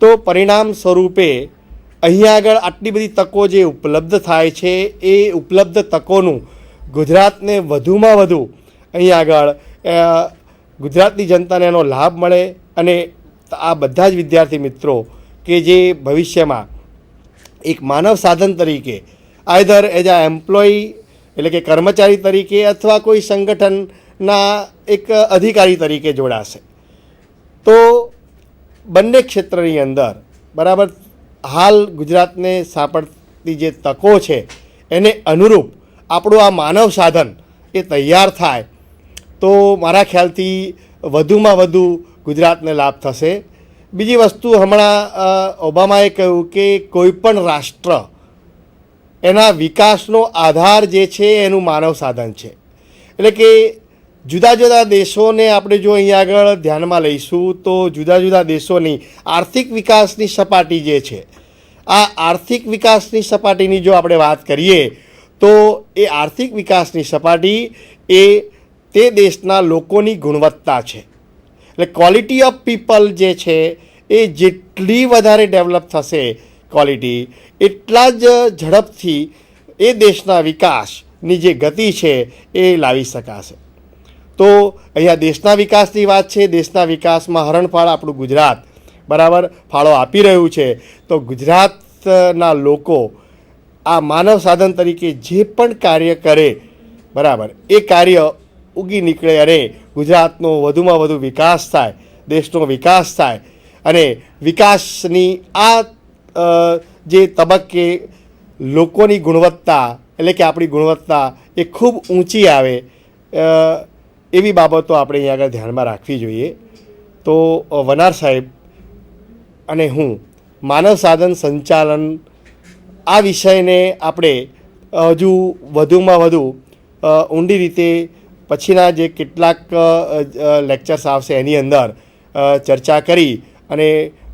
તો પરિણામ સ્વરૂપે અહીંયા આગળ આટલી બધી તકો જે ઉપલબ્ધ થાય છે એ ઉપલબ્ધ તકોનું ગુજરાતને વધુમાં વધુ અહીંયા આગળ ગુજરાતની જનતાને એનો લાભ મળે અને આ બધા જ વિદ્યાર્થી મિત્રો કે જે ભવિષ્યમાં એક માનવ સાધન તરીકે આઈધર એઝ અ એમ્પ્લોયી એટલે કે કર્મચારી તરીકે અથવા કોઈ સંગઠનના એક અધિકારી તરીકે જોડાશે. તો બંને ક્ષેત્રની અંદર બરાબર હાલ ગુજરાતને સાંપડતી જે તકો છે એને અનુરૂપ આપણું આ માનવ સાધન એ તૈયાર થાય તો મારા ખ્યાલથી વધુમાં વધુ ગુજરાતને લાભ થશે. બીજી વસ્તુ, હમણાં ઓબામાએ કહ્યું કે કોઈપણ રાષ્ટ્ર એના વિકાસનો આધાર જે છે એનું માનવ સાધન છે. એટલે કે જુદા જુદા દેશોને આપણે જો અહીંયા આગળ ધ્યાનમાં લઈશું તો જુદા જુદા દેશોની આર્થિક વિકાસની સપાટી જે છે, આ આર્થિક વિકાસની સપાટીની જો આપણે વાત કરીએ તો એ આર્થિક વિકાસની સપાટી એ તે દેશના લોકોની ગુણવત્તા છે. એટલે ક્વોલિટી ઓફ પીપલ જે છે એ જેટલી વધારે ડેવલપ થશે ક્વોલિટી, એટલા જ ઝડપથી એ દેશના વિકાસની જે ગતિ છે એ લાવી શકાશે. તો અહીંયા દેશના વિકાસની વાત છે, દેશના વિકાસમાં હરણફાળ આપણું ગુજરાત બરાબર ફાળો આપી રહ્યું છે. તો ગુજરાતના લોકો આ માનવ સાધન તરીકે જે પણ કાર્ય કરે બરાબર એ કાર્ય ઉગી નીકળે અને ગુજરાતનો વધુમાં વધુ વિકાસ થાય, દેશનો વિકાસ થાય અને વિકાસની આ જે તબક્કે લોકોની ગુણવત્તા એટલે કે આપણી ગુણવત્તા એ ખૂબ ઊંચી આવે એવી બાબતો આપણે અહીંયા આગળ ધ્યાનમાં રાખવી જોઈએ. તો વનાર સાહેબ અને હું માનવ સાધન સંચાલન આ વિષયને આપણે હજુ વધુમાં વધુ ઊંડી રીતે પછીના જે કેટલાક લેક્ચર્સ આવશે એની અંદર ચર્ચા કરી અને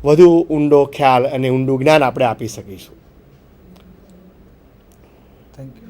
વધુ ઊંડો ખ્યાલ અને ઊંડું જ્ઞાન આપણે આપી શકીશું. Thank you.